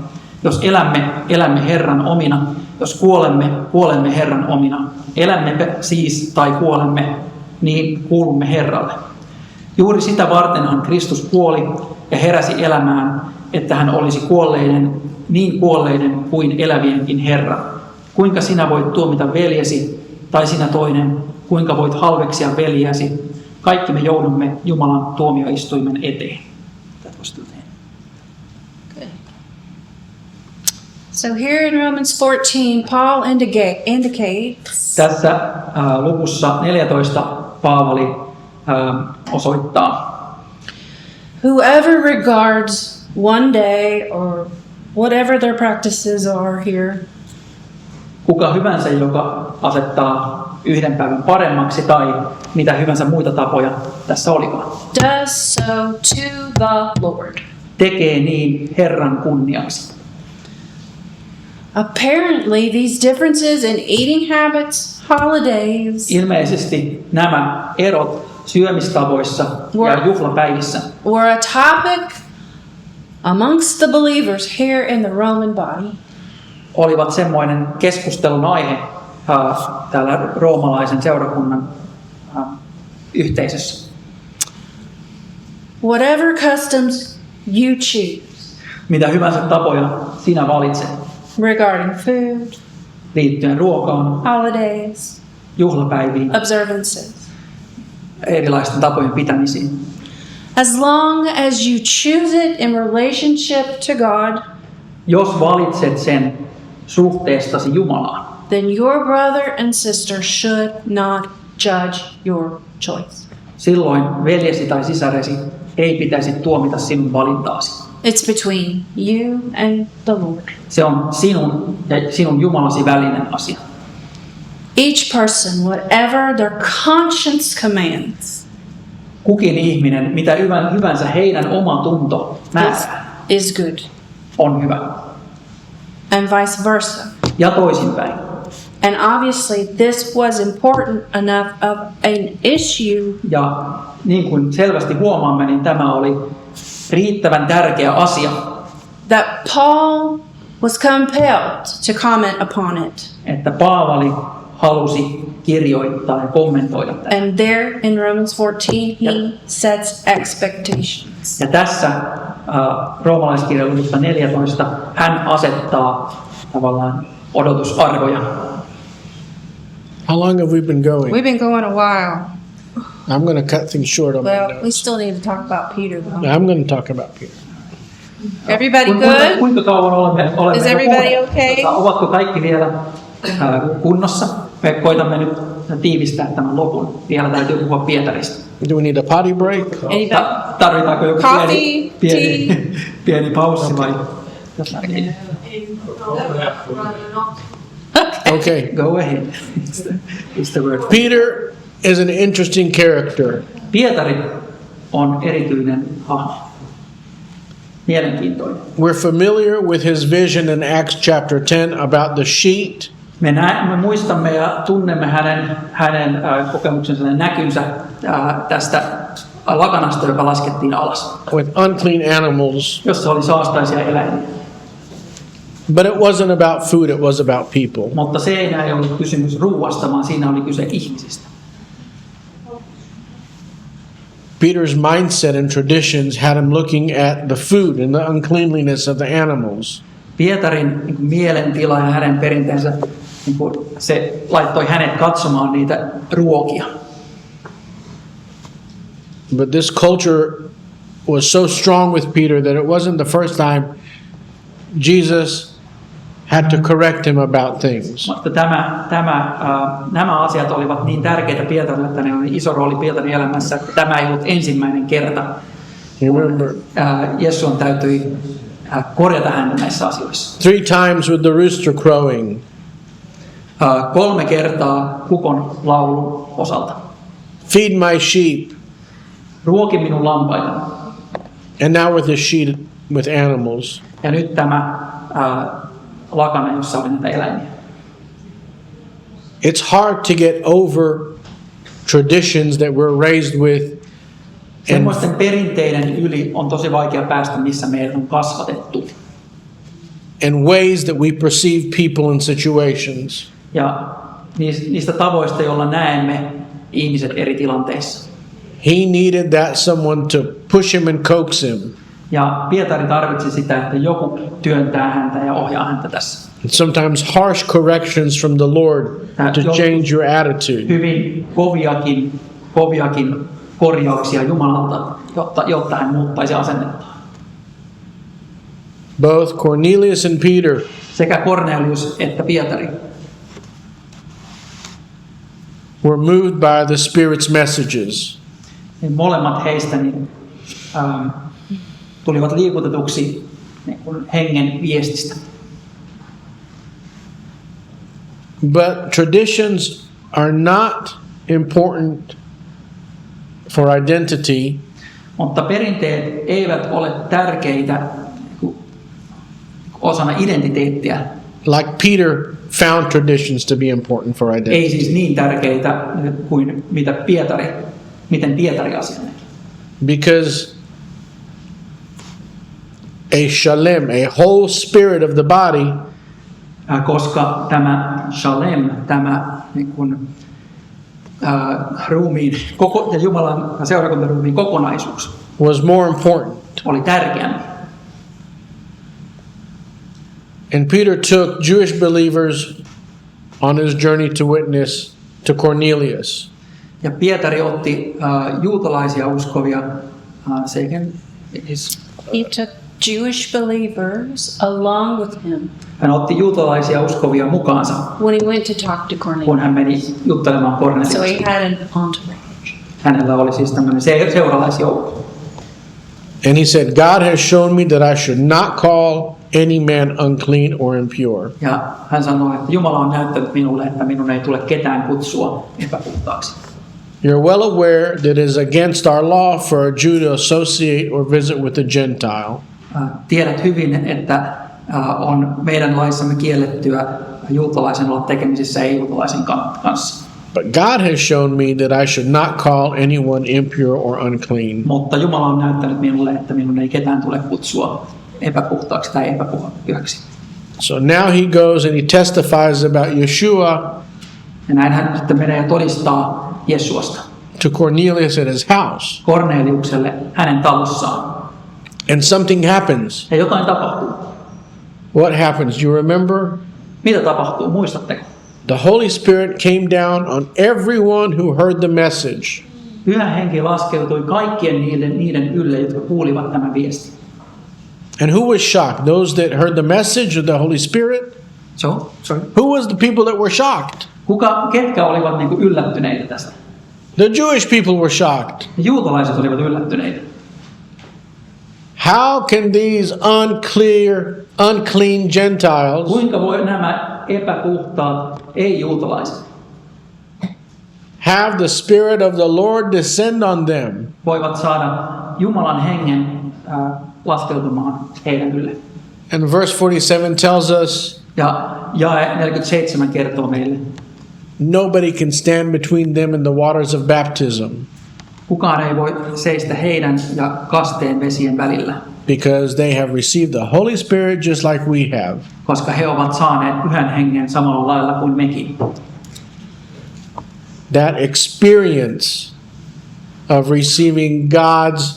Speaker 3: Jos elämme, elämme Herran omina. Jos kuolemme, kuolemme Herran omina. Elämme siis tai kuolemme, niin kuulumme Herralle. Juuri sitä vartenhan Kristus kuoli ja heräsi elämään, että hän olisi niin kuolleiden kuin elävienkin Herra. Kuinka sinä voit tuomita veljesi, tai sinä toinen, kuinka voit halveksia veljäsi? Kaikki me joudumme Jumalan tuomioistuimen eteen.
Speaker 2: So here in Romans 14, Paul indicates
Speaker 3: Tässä luvussa 14 Paavali osoittaa,
Speaker 2: whoever regards one day or whatever their practices are here,
Speaker 3: kuka hyvänsä, joka asettaa yhden päivän paremmaksi tai mitä hyvänsä muita tapoja tässä olikaan,
Speaker 2: does so to the Lord.
Speaker 3: tekee niin Herran kunniaksi.
Speaker 2: Apparently, these differences in eating habits, holidays,
Speaker 3: Ilmeisesti nämä erot syömistavoissa ja juhlapäivissä
Speaker 2: were a topic amongst the believers here in the Roman body.
Speaker 3: olivat semmoinen keskustelun aihe täällä roomalaisen seurakunnan yhteisössä.
Speaker 2: Whatever customs you choose
Speaker 3: Mitä hyvänsä tapoja sinä valitset
Speaker 2: regarding food,
Speaker 3: liittyen ruokaan,
Speaker 2: holidays,
Speaker 3: juhlapäiviin,
Speaker 2: observances,
Speaker 3: erilaisten tapojen pitämisiin.
Speaker 2: as long as you choose it in relationship to God,
Speaker 3: Jos valitset sen suhteestasi Jumalaan,
Speaker 2: then your brother and sister should not judge your choice.
Speaker 3: silloin veljesi tai sisaresi ei pitäisi tuomita sinun valintaasi.
Speaker 2: It's between you and the Lord.
Speaker 3: Se on sinun ja sinun Jumalasi välinen asia.
Speaker 2: Each person, whatever their conscience commands,
Speaker 3: Kukin ihminen, mitä hyvänsä heidän oma tunto määrää,
Speaker 2: is good,
Speaker 3: on hyvä.
Speaker 2: and vice versa.
Speaker 3: Ja toisinpäin.
Speaker 2: And obviously, this was important enough of an issue
Speaker 3: Ja niin kuin selvästi huomaamme, niin tämä oli riittävän tärkeä asia,
Speaker 2: that Paul was compelled to comment upon it.
Speaker 3: että Paavali halusi kirjoittaa ja kommentoida tätä.
Speaker 2: And there in Romans 14, he sets expectations.
Speaker 3: Ja tässä roomalaiskirjan luvussa 14 hän asettaa tavallaan odotusarvoja.
Speaker 1: How long have we been going?
Speaker 2: We've been going a while.
Speaker 1: I'm going to cut things short on my
Speaker 2: Well, we
Speaker 1: notes.
Speaker 2: still need to talk about Peter, though.
Speaker 1: I'm going to talk about Peter.
Speaker 2: Everybody good?
Speaker 3: Kuinka kauan olemme
Speaker 2: Is everybody
Speaker 3: jo
Speaker 2: okay?
Speaker 3: Ovatko kaikki vielä kunnossa? Me koitamme nyt tiivistää tämän lopun. Vielä täytyy puhua Pietarista.
Speaker 1: Do we need a potty break?
Speaker 2: Anybody?
Speaker 3: Tarvitaanko joku
Speaker 2: Coffee,
Speaker 3: pieni paussi vai?
Speaker 1: Okay.
Speaker 3: Go ahead. It's the word.
Speaker 1: Peter is an interesting character.
Speaker 3: Pietari on erityinen hahmo. Mielenkiintoinen.
Speaker 1: We're familiar with his vision in Acts chapter 10 about the sheet.
Speaker 3: Me muistamme ja tunnemme hänen kokemuksensa ja näkynsä tästä lakanasta, joka laskettiin alas,
Speaker 1: With unclean animals.
Speaker 3: jossa oli saastaisia eläimiä.
Speaker 1: But it wasn't about food, it was about people.
Speaker 3: Mutta se ei ollut kysymys ruuasta, vaan siinä oli kyse ihmisistä.
Speaker 1: Peter's mindset and traditions had him looking at the food and the uncleanliness of the animals.
Speaker 3: Pietarin mielentila ja hänen perinteensä, se laittoi hänet katsomaan niitä ruokia.
Speaker 1: But this culture was so strong with Peter that it wasn't the first time Jesus had to correct him about things.
Speaker 3: Mutta nämä asiat olivat niin tärkeitä Pietarille, että ne oli iso rooli Pietarin elämässä, että tämä ei ollut ensimmäinen kerta.
Speaker 1: Remember,
Speaker 3: Jeesus täytyi korjata häntä näissä asioissa.
Speaker 1: 3 times with the rooster crowing.
Speaker 3: 3 kertaa kukon laulun osalta.
Speaker 1: Feed my sheep.
Speaker 3: Ruoki minun lampaita.
Speaker 1: And now with the sheet with animals.
Speaker 3: Ja nyt tämä lakana, jossa oli näitä eläimiä.
Speaker 1: It's hard to get over traditions that we're raised with and,
Speaker 3: Semmoisten perinteiden yli on tosi vaikea päästä, missä meidät on kasvatettu.
Speaker 1: and ways that we perceive people and situations.
Speaker 3: Ja niistä tavoista, joilla näemme ihmiset eri tilanteissa.
Speaker 1: He needed that someone to push him and coax him.
Speaker 3: Ja Pietari tarvitsi sitä, että joku työntää häntä ja ohjaa häntä tässä.
Speaker 1: And sometimes harsh corrections from the Lord to change your attitude.
Speaker 3: Hyvin koviakin korjauksia Jumalalta, jotta hän muuttaisi asennettaan.
Speaker 1: Both Cornelius and Peter
Speaker 3: Sekä Kornelius että Pietari
Speaker 1: were moved by the Spirit's messages.
Speaker 3: niin molemmat heistä tulivat liikutetuksi niin kuin hengen viestistä.
Speaker 1: But traditions are not important for identity
Speaker 3: Mutta perinteet eivät ole tärkeitä osana identiteettiä.
Speaker 1: Like Peter found traditions to be important for identity.
Speaker 3: Ei siis niin tärkeitä kuin miten Pietari asian näki.
Speaker 1: Because a shalem, a whole spirit of the body,
Speaker 3: Koska tämä shalem, tämä niin kuin, ruumiin, ja Jumalan seurakuntaruumiin kokonaisuus
Speaker 1: was more important.
Speaker 3: oli tärkeämpi.
Speaker 1: And Peter took Jewish believers on his journey to witness to Cornelius.
Speaker 3: Ja Pietari otti juutalaisia uskovia
Speaker 2: He took Jewish believers along with him
Speaker 3: hän otti juutalaisia uskovia mukaansa,
Speaker 2: when he went to talk to
Speaker 3: kun
Speaker 2: Cornelius.
Speaker 3: hän meni juttelemaan
Speaker 2: So
Speaker 3: Korneliuksesta.
Speaker 2: he had an entourage.
Speaker 3: Hänellä oli siis tämmöinen seuralaisjoukko.
Speaker 1: And he said, God has shown me that I should not call any man unclean or impure.
Speaker 3: Ja hän sanoi, että Jumala on näyttänyt minulle, että minun ei tule ketään kutsua epäpuhtaaksi.
Speaker 1: You're well aware that it is against our law for a Jew to associate or visit with a Gentile.
Speaker 3: Tiedät hyvin, että on meidän laissamme kiellettyä juutalaisen olla tekemisissä ei-juutalaisen kanssa.
Speaker 1: But God has shown me that I should not call anyone impure or unclean.
Speaker 3: Mutta Jumala on näyttänyt minulle, että minun ei ketään tule kutsua epäpuhtaaksi tai epäpyhäksi.
Speaker 1: So now he goes and he testifies about Yeshua
Speaker 3: Ja näin hän sitten menee ja todistaa Jeesusta
Speaker 1: to Cornelius at his house.
Speaker 3: Korneliukselle hänen talossaan.
Speaker 1: And something happens.
Speaker 3: Ja jotain tapahtuu.
Speaker 1: What happens? You remember?
Speaker 3: Mitä tapahtuu? Muistatteko?
Speaker 1: The Holy Spirit came down on everyone who heard the message.
Speaker 3: Pyhä henki laskeutui kaikkien niiden ylle, jotka kuulivat tämän viestin.
Speaker 1: And who was shocked? Those that heard the message or the Holy Spirit?
Speaker 3: Sorry.
Speaker 1: Who was the people that were shocked?
Speaker 3: Ketkä olivat niin kuin yllättyneitä tästä?
Speaker 1: The Jewish people were shocked.
Speaker 3: Juutalaiset olivat yllättyneitä.
Speaker 1: How can these unclean Gentiles
Speaker 3: Kuinka voi nämä epäpuhtaat ei-juutalaiset
Speaker 1: have the Spirit of the Lord descend on them?
Speaker 3: voivat saada Jumalan hengen laskeutumaan heidän ylle?
Speaker 1: And verse 47 tells us
Speaker 3: Ja jae 47 kertoo meille,
Speaker 1: nobody can stand between them and the waters of baptism
Speaker 3: kukaan ei voi seistä heidän ja kasteen vesien välillä,
Speaker 1: because they have received the Holy Spirit just like we have.
Speaker 3: koska he ovat saaneet pyhän hengen samalla lailla kuin mekin.
Speaker 1: That experience of receiving God's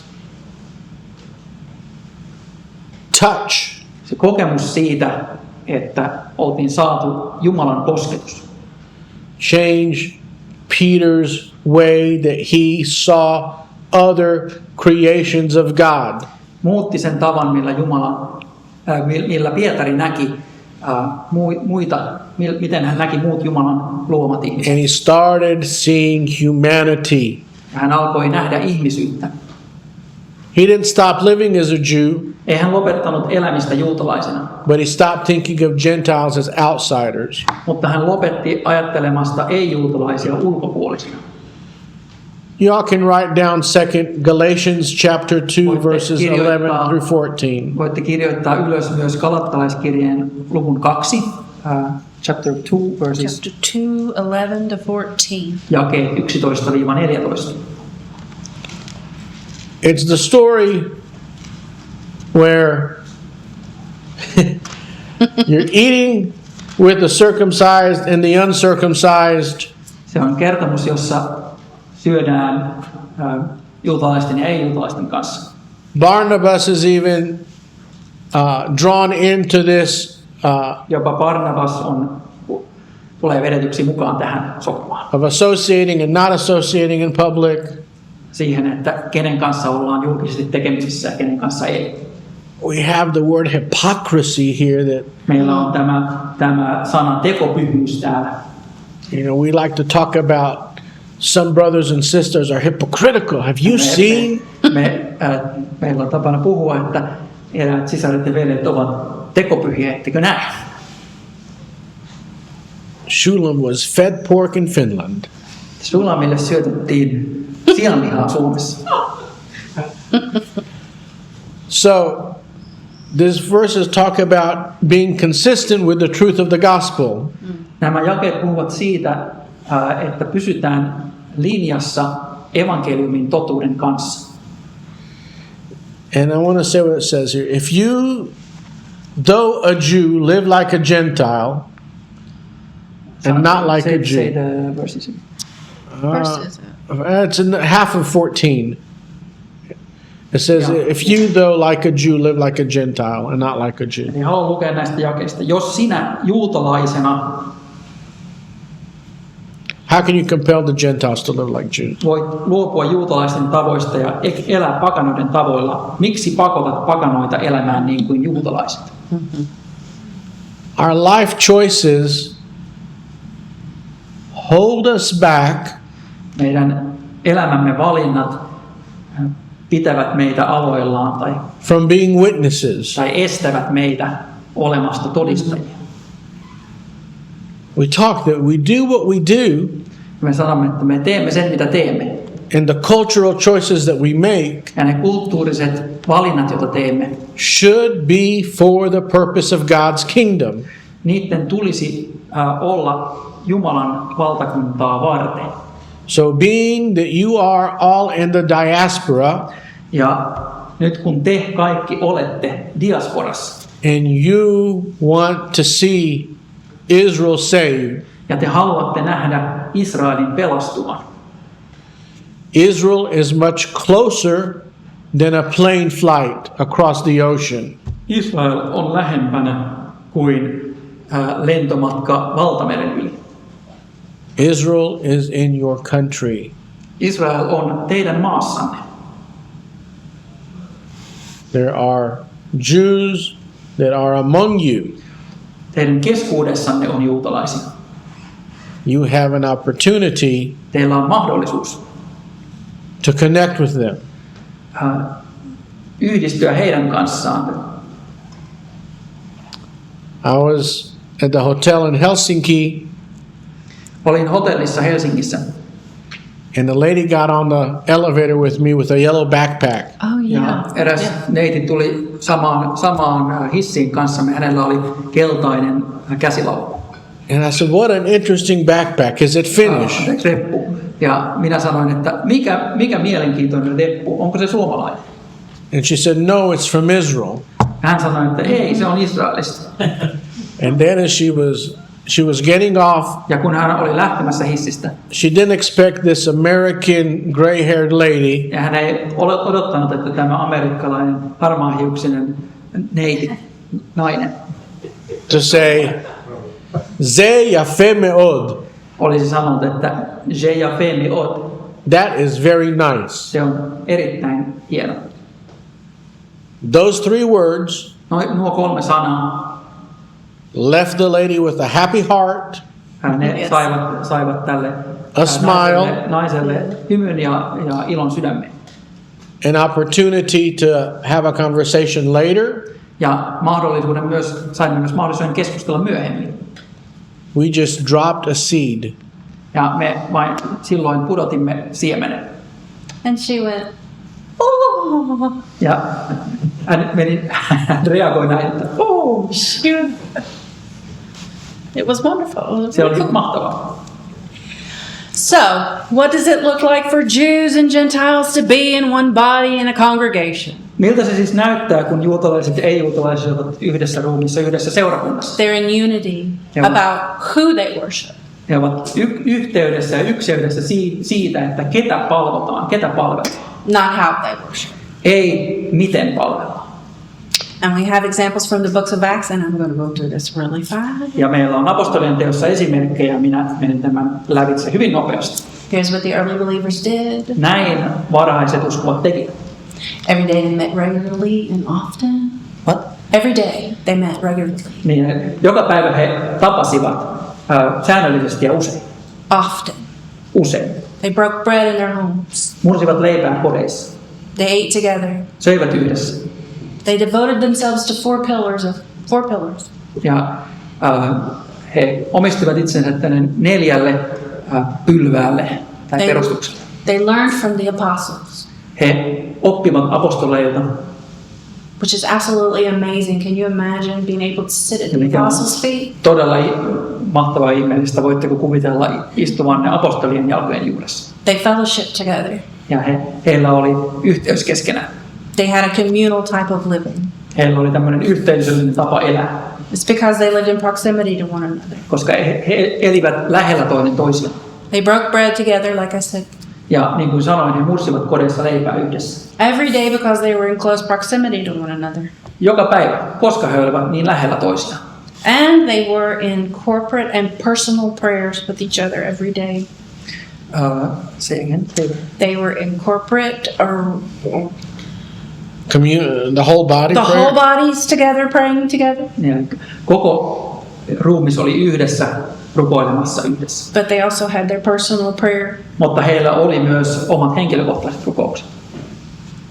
Speaker 1: touch
Speaker 3: Se kokemus siitä, että oltiin saatu Jumalan kosketus,
Speaker 1: changed Peter's way that he saw other creations of God.
Speaker 3: muutti sen tavan, millä Pietari näki miten hän näki muut Jumalan luomat ihmiset.
Speaker 1: And he started seeing humanity.
Speaker 3: Ja hän alkoi nähdä ihmisyyttä.
Speaker 1: He didn't stop living as a Jew,
Speaker 3: Ei hän lopettanut elämistä juutalaisena,
Speaker 1: but he stopped thinking of Gentiles as outsiders.
Speaker 3: mutta hän lopetti ajattelemasta ei-juutalaisia ulkopuolisina.
Speaker 1: Y'all can write down Galatians chapter 2 verses 11 through 14.
Speaker 3: Voitte kirjoittaa ylös myös Galattalaiskirjeen luvun 2, chapter 2, verses
Speaker 2: Chapter 2, 11 to 14.
Speaker 3: jakeet 11-14.
Speaker 1: It's the story where you're eating with the circumcised and the uncircumcised,
Speaker 3: Se on kertomus, jossa syödään juutalaisten ja ei-juutalaisten kanssa.
Speaker 1: Barnabas is even drawn into this
Speaker 3: Jopa Barnabas tulee vedetyksi mukaan tähän soppaan.
Speaker 1: of associating and not associating in public.
Speaker 3: Siihen, että kenen kanssa ollaan julkisesti tekemisissä ja kenen kanssa ei.
Speaker 1: We have the word hypocrisy here that,
Speaker 3: Meillä on tämä sana tekopyhyys täällä.
Speaker 1: we like to talk about some brothers and sisters are hypocritical. Have you seen?
Speaker 3: Meillä on tapana puhua, että eräät sisaret ja veljet ovat tekopyhiä, ettekö näe?
Speaker 1: Shulam was fed pork in Finland.
Speaker 3: Sulamille syötettiin sianlihaa Suomessa.
Speaker 1: So, these verses talk about being consistent with the truth of the gospel.
Speaker 3: Nämä jakeet puhuvat siitä, että pysytään linjassa evankeliumin totuuden kanssa.
Speaker 1: And I want to say what it says here. If you, though a Jew, live like a Gentile and not like a
Speaker 3: Say
Speaker 1: Jew.
Speaker 3: the verses.
Speaker 2: Verses.
Speaker 1: It's in half of 14. It says,
Speaker 3: Yeah.
Speaker 1: if you, though like a Jew, live like a Gentile and not like a Jew.
Speaker 3: Eli haluan lukea näistä jakeista. Jos sinä juutalaisena
Speaker 1: How can you compel the Gentiles to live like Jews?
Speaker 3: voit luopua juutalaisten tavoista ja elää pakanoiden tavoilla, miksi pakotat pakanoita elämään niin kuin juutalaiset?
Speaker 1: Our life choices hold us back
Speaker 3: Meidän elämämme valinnat pitävät meitä aloillaan
Speaker 1: from being witnesses.
Speaker 3: tai estävät meitä olemasta todistajia.
Speaker 1: We talk that we do what we do,
Speaker 3: Me sanomme, että me teemme sen, mitä teemme.
Speaker 1: and the cultural choices that we make
Speaker 3: Ja ne kulttuuriset valinnat, joita teemme,
Speaker 1: should be for the purpose of God's kingdom.
Speaker 3: niiden tulisi olla Jumalan valtakuntaa varten.
Speaker 1: So, being that you are all in the diaspora
Speaker 3: Ja nyt kun te kaikki olette diasporassa
Speaker 1: and you want to see Israel saved,
Speaker 3: ja te haluatte nähdä Israelin pelastuvan,
Speaker 1: Israel is much closer than a plane flight across the ocean.
Speaker 3: Israel on lähempänä kuin lentomatka valtameren yli.
Speaker 1: Israel is in your country.
Speaker 3: Israel on teidän maassanne.
Speaker 1: There are Jews that are among you.
Speaker 3: Teidän keskuudessanne on juutalaisia.
Speaker 1: You have an opportunity
Speaker 3: Teillä on mahdollisuus
Speaker 1: to connect with them.
Speaker 3: Yhdistyä heidän kanssaan.
Speaker 1: I was at the hotel in Helsinki,
Speaker 3: Olin hotellissa Helsingissä
Speaker 1: and the lady got on the elevator with me with a yellow backpack.
Speaker 2: Oh,
Speaker 3: ja
Speaker 2: yeah.
Speaker 3: eräs neiti tuli samaan hissiin kanssamme. Hänellä oli keltainen käsilaukku.
Speaker 1: And I said, what an interesting backpack. Is it Finnish?
Speaker 3: Reppu. Ja minä sanoin, että mikä mielenkiintoinen reppu, onko se suomalainen?
Speaker 1: And she said, no, it's from Israel.
Speaker 3: Hän sanoi, että ei, se on Israelista.
Speaker 1: And then as she was getting off,
Speaker 3: Ja kun hän oli lähtemässä hissistä,
Speaker 1: she didn't expect this American gray-haired lady
Speaker 3: ja hän ei ole odottanut, että tämä amerikkalainen harmaahiuksinen nainen
Speaker 1: to say, Ze yafe meod.
Speaker 3: olisi sanonut, että je ja femi od.
Speaker 1: That is very nice.
Speaker 3: Se on erittäin hieno.
Speaker 1: Those three words
Speaker 3: Nuo 3 sanaa,
Speaker 1: left the lady with a happy heart,
Speaker 3: ne
Speaker 2: Yes.
Speaker 3: saivat tälle
Speaker 1: A smile.
Speaker 3: naiselle hymyn ja ilon sydämeen.
Speaker 1: an opportunity to have a conversation later.
Speaker 3: Ja saimme myös mahdollisuuden keskustella myöhemmin.
Speaker 1: We just dropped a seed.
Speaker 3: Ja me vain silloin pudotimme siemenen.
Speaker 2: And she went, oh.
Speaker 3: Ja hän reagoi näin, että
Speaker 2: Oh, shoot. It was wonderful.
Speaker 3: se oli mahtavaa.
Speaker 2: So, what does it look like for Jews and Gentiles to be in one body in a congregation?
Speaker 3: Miltä se siis näyttää, kun juutalaiset ja ei-juutalaiset ovat yhdessä ruumissa, yhdessä seurakunnassa?
Speaker 2: They're in unity
Speaker 3: Yeah.
Speaker 2: about who they worship.
Speaker 3: He ovat yhteydessä ja ykseydessä siitä, että ketä palvotaan, ketä palvellaan.
Speaker 2: Not how they worship.
Speaker 3: Ei miten palvellaan.
Speaker 2: And we have examples from the books of Acts, and I'm going to go through this really fast.
Speaker 3: Ja meillä on apostolien teossa esimerkkejä, minä menen tämän lävitse hyvin nopeasti.
Speaker 2: Here's what the early believers did.
Speaker 3: Näin varhaiset uskovat tekivät.
Speaker 2: Every day they met regularly and often.
Speaker 3: What?
Speaker 2: Every day they met regularly.
Speaker 3: Niin, joka päivä he tapasivat säännöllisesti ja usein.
Speaker 2: Often.
Speaker 3: Usein.
Speaker 2: They broke bread in their homes.
Speaker 3: Mursivat leipää kodeissa.
Speaker 2: They ate together.
Speaker 3: Söivät yhdessä.
Speaker 2: They devoted themselves to four pillars.
Speaker 3: Ja he omistivat itsensä tänne 4 pylväälle tai
Speaker 2: Ei.
Speaker 3: perustukselle.
Speaker 2: They learned from the apostles.
Speaker 3: He oppivat apostoleilta,
Speaker 2: which is absolutely amazing. Can you imagine being able to sit at the
Speaker 3: mikä on
Speaker 2: apostles' feet?
Speaker 3: todella mahtavaa ihmeellistä. Voitteko kuvitella istuvanne apostolien jalkojen juuressa?
Speaker 2: They fellowship together.
Speaker 3: Ja heillä oli yhteys keskenään.
Speaker 2: They had a communal type of living.
Speaker 3: Heillä oli tämmöinen yhteisöllinen tapa elää,
Speaker 2: It's because they lived in proximity to one another.
Speaker 3: koska he elivät lähellä toinen toisiaan.
Speaker 2: They broke bread together, like I said,
Speaker 3: Ja niin kuin sanoin, he mursivat kodeissa leipää yhdessä.
Speaker 2: every day because they were in close proximity to one another.
Speaker 3: Joka päivä, koska he olivat niin lähellä toisiaan.
Speaker 2: And they were in corporate and personal prayers with each other every day.
Speaker 3: Say again.
Speaker 2: They were in corporate or
Speaker 1: The whole body
Speaker 2: the
Speaker 1: prayer?
Speaker 2: whole bodies together praying together.
Speaker 3: Ja koko ruumis oli yhdessä rukoilemassa yhdessä.
Speaker 2: But they also had their personal prayer.
Speaker 3: Mutta heillä oli myös omat henkilökohtaiset rukoukset.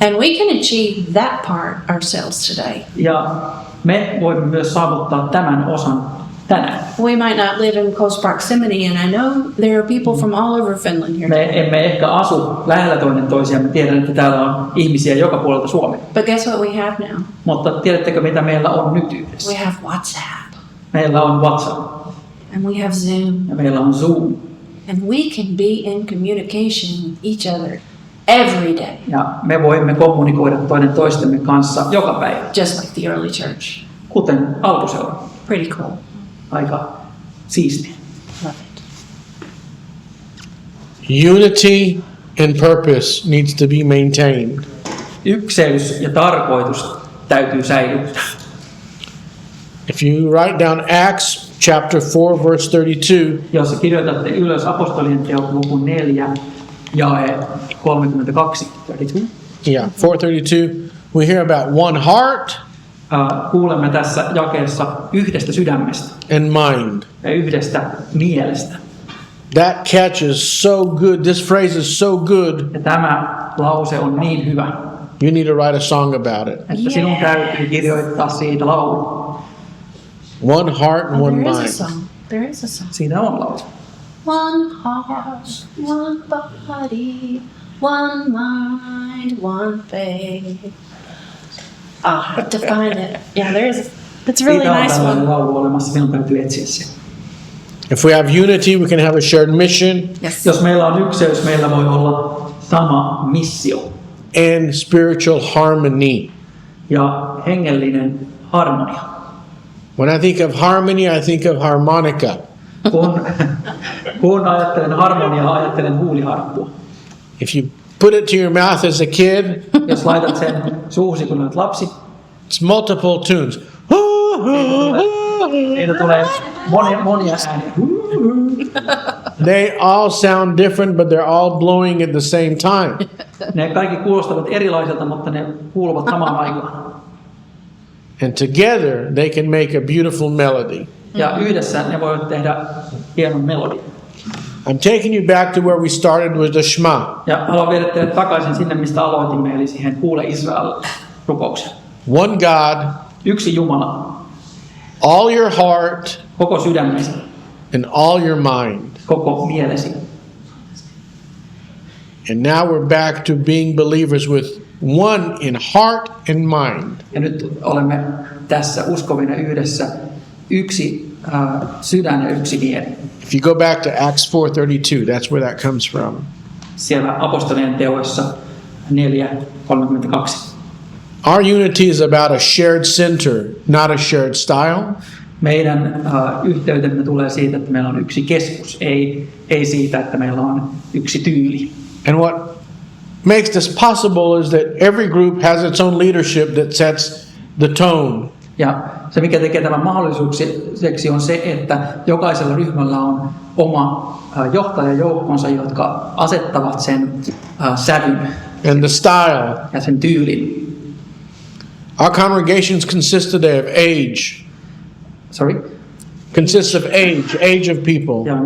Speaker 2: And we can achieve that part ourselves today.
Speaker 3: Ja me voimme myös saavuttaa tämän osan tänään.
Speaker 2: We might not live in close proximity, and I know there are people from all over Finland here.
Speaker 3: Me emme ehkä asu lähellä toinen toisiaan. Me tiedän, että täällä on ihmisiä joka puolelta Suomea.
Speaker 2: But guess what we have now?
Speaker 3: Mutta tiedättekö, mitä meillä on nyt yhdessä?
Speaker 2: We have WhatsApp,
Speaker 3: Meillä on WhatsApp
Speaker 2: and we have Zoom,
Speaker 3: ja meillä on Zoom.
Speaker 2: and we can be in communication with each other every day,
Speaker 3: Ja me voimme kommunikoida toinen toistemme kanssa joka päivä,
Speaker 2: just like the early church.
Speaker 3: kuten alkuseura.
Speaker 2: Pretty cool.
Speaker 3: Aika siistiä.
Speaker 2: Love it.
Speaker 1: Unity and purpose needs to be maintained.
Speaker 3: Ykseys ja tarkoitus täytyy säilyttää.
Speaker 1: If you write down Acts chapter 4 verse 32,
Speaker 3: Jos kirjoitatte ylös apostolien teot luvun 4 jae 32, 32.
Speaker 1: yeah, 432, we hear about one heart
Speaker 3: Kuulemme tässä jakeessa yhdestä sydämestä
Speaker 1: and mind.
Speaker 3: ja yhdestä mielestä.
Speaker 1: That catch is so good. This phrase is so good.
Speaker 3: Ja tämä lause on niin hyvä,
Speaker 1: You need to write a song about it.
Speaker 3: että sinun täytyy kirjoittaa siitä laulu.
Speaker 1: One heart and one
Speaker 2: There is a
Speaker 1: mind.
Speaker 2: song. There is a song.
Speaker 3: Siitä on laulu.
Speaker 2: One heart, one body, one mind, one faith. I have to find it. Yeah, there is. It's a really
Speaker 3: Siitä on
Speaker 2: nice
Speaker 3: tällainen
Speaker 2: one.
Speaker 3: laulu olemassa, sinun täytyy etsiä se.
Speaker 1: If we have unity, we can have a shared mission
Speaker 2: Yes.
Speaker 3: Jos meillä on ykseys, meillä voi olla sama missio
Speaker 1: and spiritual harmony.
Speaker 3: ja hengellinen harmonia.
Speaker 1: When I think of harmony, I think of harmonica.
Speaker 3: Kun ajattelen harmoniaa, ajattelen huuliharppua.
Speaker 1: If you put it to your mouth as a kid,
Speaker 3: Jos laitat sen suusi, kun olet lapsi,
Speaker 1: it's multiple tunes.
Speaker 3: niitä tulee monia ääniä.
Speaker 1: They all sound different, but they're all blowing at the same time.
Speaker 3: Ne kaikki kuulostavat erilaiselta, mutta ne kuuluvat samaan aikaan.
Speaker 1: And together, they can make a beautiful melody.
Speaker 3: Ja yhdessä ne voivat tehdä hienon melodian.
Speaker 1: I'm taking you back to where we started with the Shema.
Speaker 3: Ja haluan viedä teidät takaisin sinne, mistä aloitimme, eli siihen Kuule Israel-rukoukseen.
Speaker 1: One God,
Speaker 3: Yksi Jumala,
Speaker 1: all your heart,
Speaker 3: koko sydämesi,
Speaker 1: and all your mind.
Speaker 3: koko mielesi.
Speaker 1: And now we're back to being believers with one in heart and mind.
Speaker 3: Ja nyt olemme tässä uskovina yhdessä, yksi sydän ja yksi mieli.
Speaker 1: If you go back to Acts 4:32, that's where that comes from.
Speaker 3: Siellä apostolien teoissa 4:32.
Speaker 1: Our unity is about a shared center, not a shared style.
Speaker 3: Meidän yhteytemme tulee siitä, että meillä on yksi keskus, ei siitä, että meillä on yksi tyyli.
Speaker 1: And what makes this possible is that every group has its own leadership that sets the tone.
Speaker 3: Ja se, mikä tekee tämän mahdollisuudeksi, on se, että jokaisella ryhmällä on oma johtajajoukkonsa, jotka asettavat sen sävyn
Speaker 1: And the style.
Speaker 3: ja sen tyylin.
Speaker 1: Our congregations consist today of age.
Speaker 3: Sorry.
Speaker 1: Consists of age of people.
Speaker 3: Ja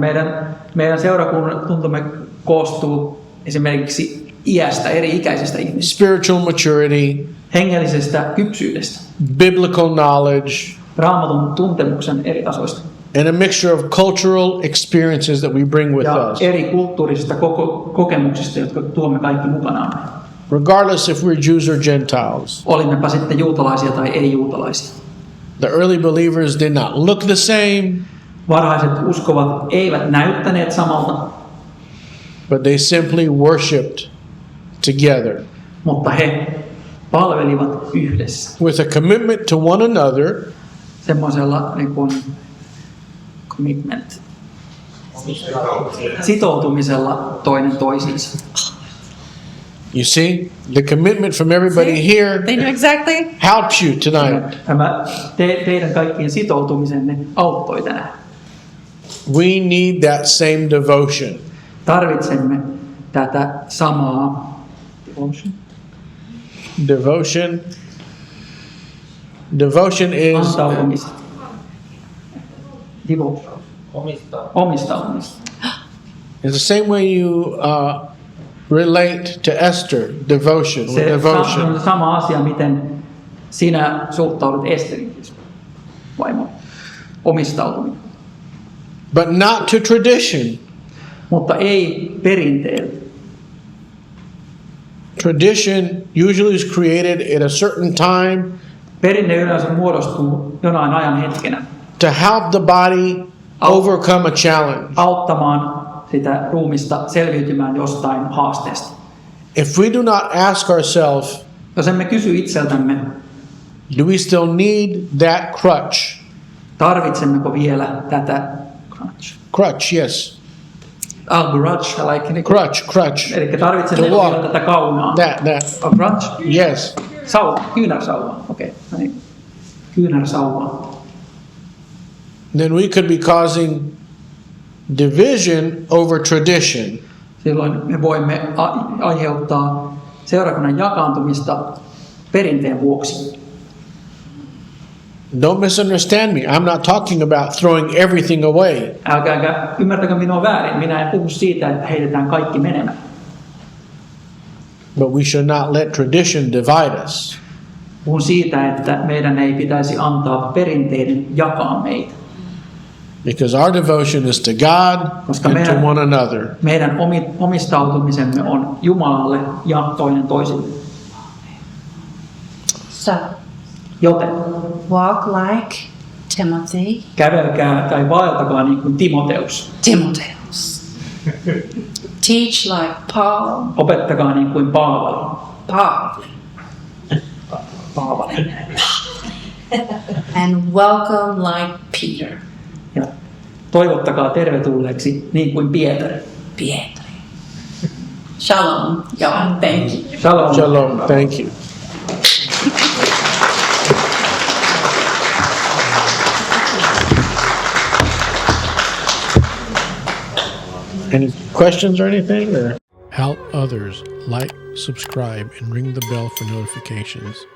Speaker 3: meidän seurakuntamme koostuu esimerkiksi iästä, eri ikäisistä ihmisistä,
Speaker 1: Spiritual maturity,
Speaker 3: hengellisestä kypsyydestä,
Speaker 1: biblical knowledge,
Speaker 3: raamatun tuntemuksen eri tasoista
Speaker 1: and a mixture of cultural experiences that we bring with
Speaker 3: ja
Speaker 1: us.
Speaker 3: eri kulttuurisista kokemuksista, jotka tuomme kaikki mukanaan.
Speaker 1: regardless if we're Jews or Gentiles.
Speaker 3: Olimmepa sitten juutalaisia tai ei-juutalaisia.
Speaker 1: The early believers did not look the same,
Speaker 3: Varhaiset uskovat eivät näyttäneet samalta,
Speaker 1: but they simply worshiped together
Speaker 3: mutta he palvelivat yhdessä.
Speaker 1: with a commitment to one another
Speaker 3: Semmoisella niin kuin commitment, sitoutumisella toinen toisiinsa.
Speaker 1: You see, the commitment from everybody here
Speaker 2: They knew exactly.
Speaker 1: helps you tonight.
Speaker 3: Tämä teidän kaikkien sitoutumisenne auttoi tänään.
Speaker 1: We need that same devotion.
Speaker 3: Tarvitsemme tätä samaa
Speaker 1: Devotion. Devotion is
Speaker 3: antautumista. Omistautumista.
Speaker 1: it's the same way you relate to Esther. Devotion. With
Speaker 3: Se
Speaker 1: devotion.
Speaker 3: on sama asia, miten sinä suhtaudut Esterin vaimoon. Omistautuminen.
Speaker 1: But not to tradition.
Speaker 3: Mutta ei perinteelle.
Speaker 1: Tradition usually is created at a certain time
Speaker 3: Perinne yleensä muodostuu jonain ajan hetkenä
Speaker 1: to help the body overcome a challenge.
Speaker 3: auttamaan sitä ruumista selviytymään jostain haasteesta.
Speaker 1: If we do not ask ourselves,
Speaker 3: Jos emme kysy itseltämme,
Speaker 1: do we still need that crutch?
Speaker 3: tarvitsemmeko vielä tätä crutch?
Speaker 1: Crutch, yes.
Speaker 3: Grudge, like niin
Speaker 1: Crutch.
Speaker 3: eli tarvitsemmeko
Speaker 1: To walk.
Speaker 3: vielä tätä kaunaa?
Speaker 1: That.
Speaker 3: A crutch?
Speaker 1: Yes.
Speaker 3: Kyynärsauva. Okei, no niin. Kyynärsauva.
Speaker 1: Then we could be causing division over tradition.
Speaker 3: Silloin me voimme aiheuttaa seurakunnan jakaantumista perinteen vuoksi.
Speaker 1: Don't misunderstand me. I'm not talking about throwing everything away.
Speaker 3: Älkääkä ymmärtäkö minua väärin. Minä en puhu siitä, että heitetään kaikki menemään.
Speaker 1: But we should not let tradition divide us.
Speaker 3: Puhun siitä, että meidän ei pitäisi antaa perinteiden jakaa meitä.
Speaker 1: Because our devotion is to God
Speaker 3: Koska
Speaker 1: and to one another.
Speaker 3: meidän omistautumisemme on Jumalalle ja toinen toisille.
Speaker 2: So,
Speaker 3: Joten
Speaker 2: walk like Timothy.
Speaker 3: kävelkää tai vaeltakaa niin kuin Timoteus.
Speaker 2: Timotheus. Teach like Paul.
Speaker 3: Opettakaa niin kuin Paavali. Paavali.
Speaker 2: And welcome like Peter.
Speaker 3: Ja toivottakaa tervetulleeksi niin kuin Pietari.
Speaker 2: Pietri. Shalom. Y'all, thank you.
Speaker 3: Shalom.
Speaker 1: Shalom. Thank you. Any questions or anything? Or? Help others. Like, subscribe, and ring the bell for notifications.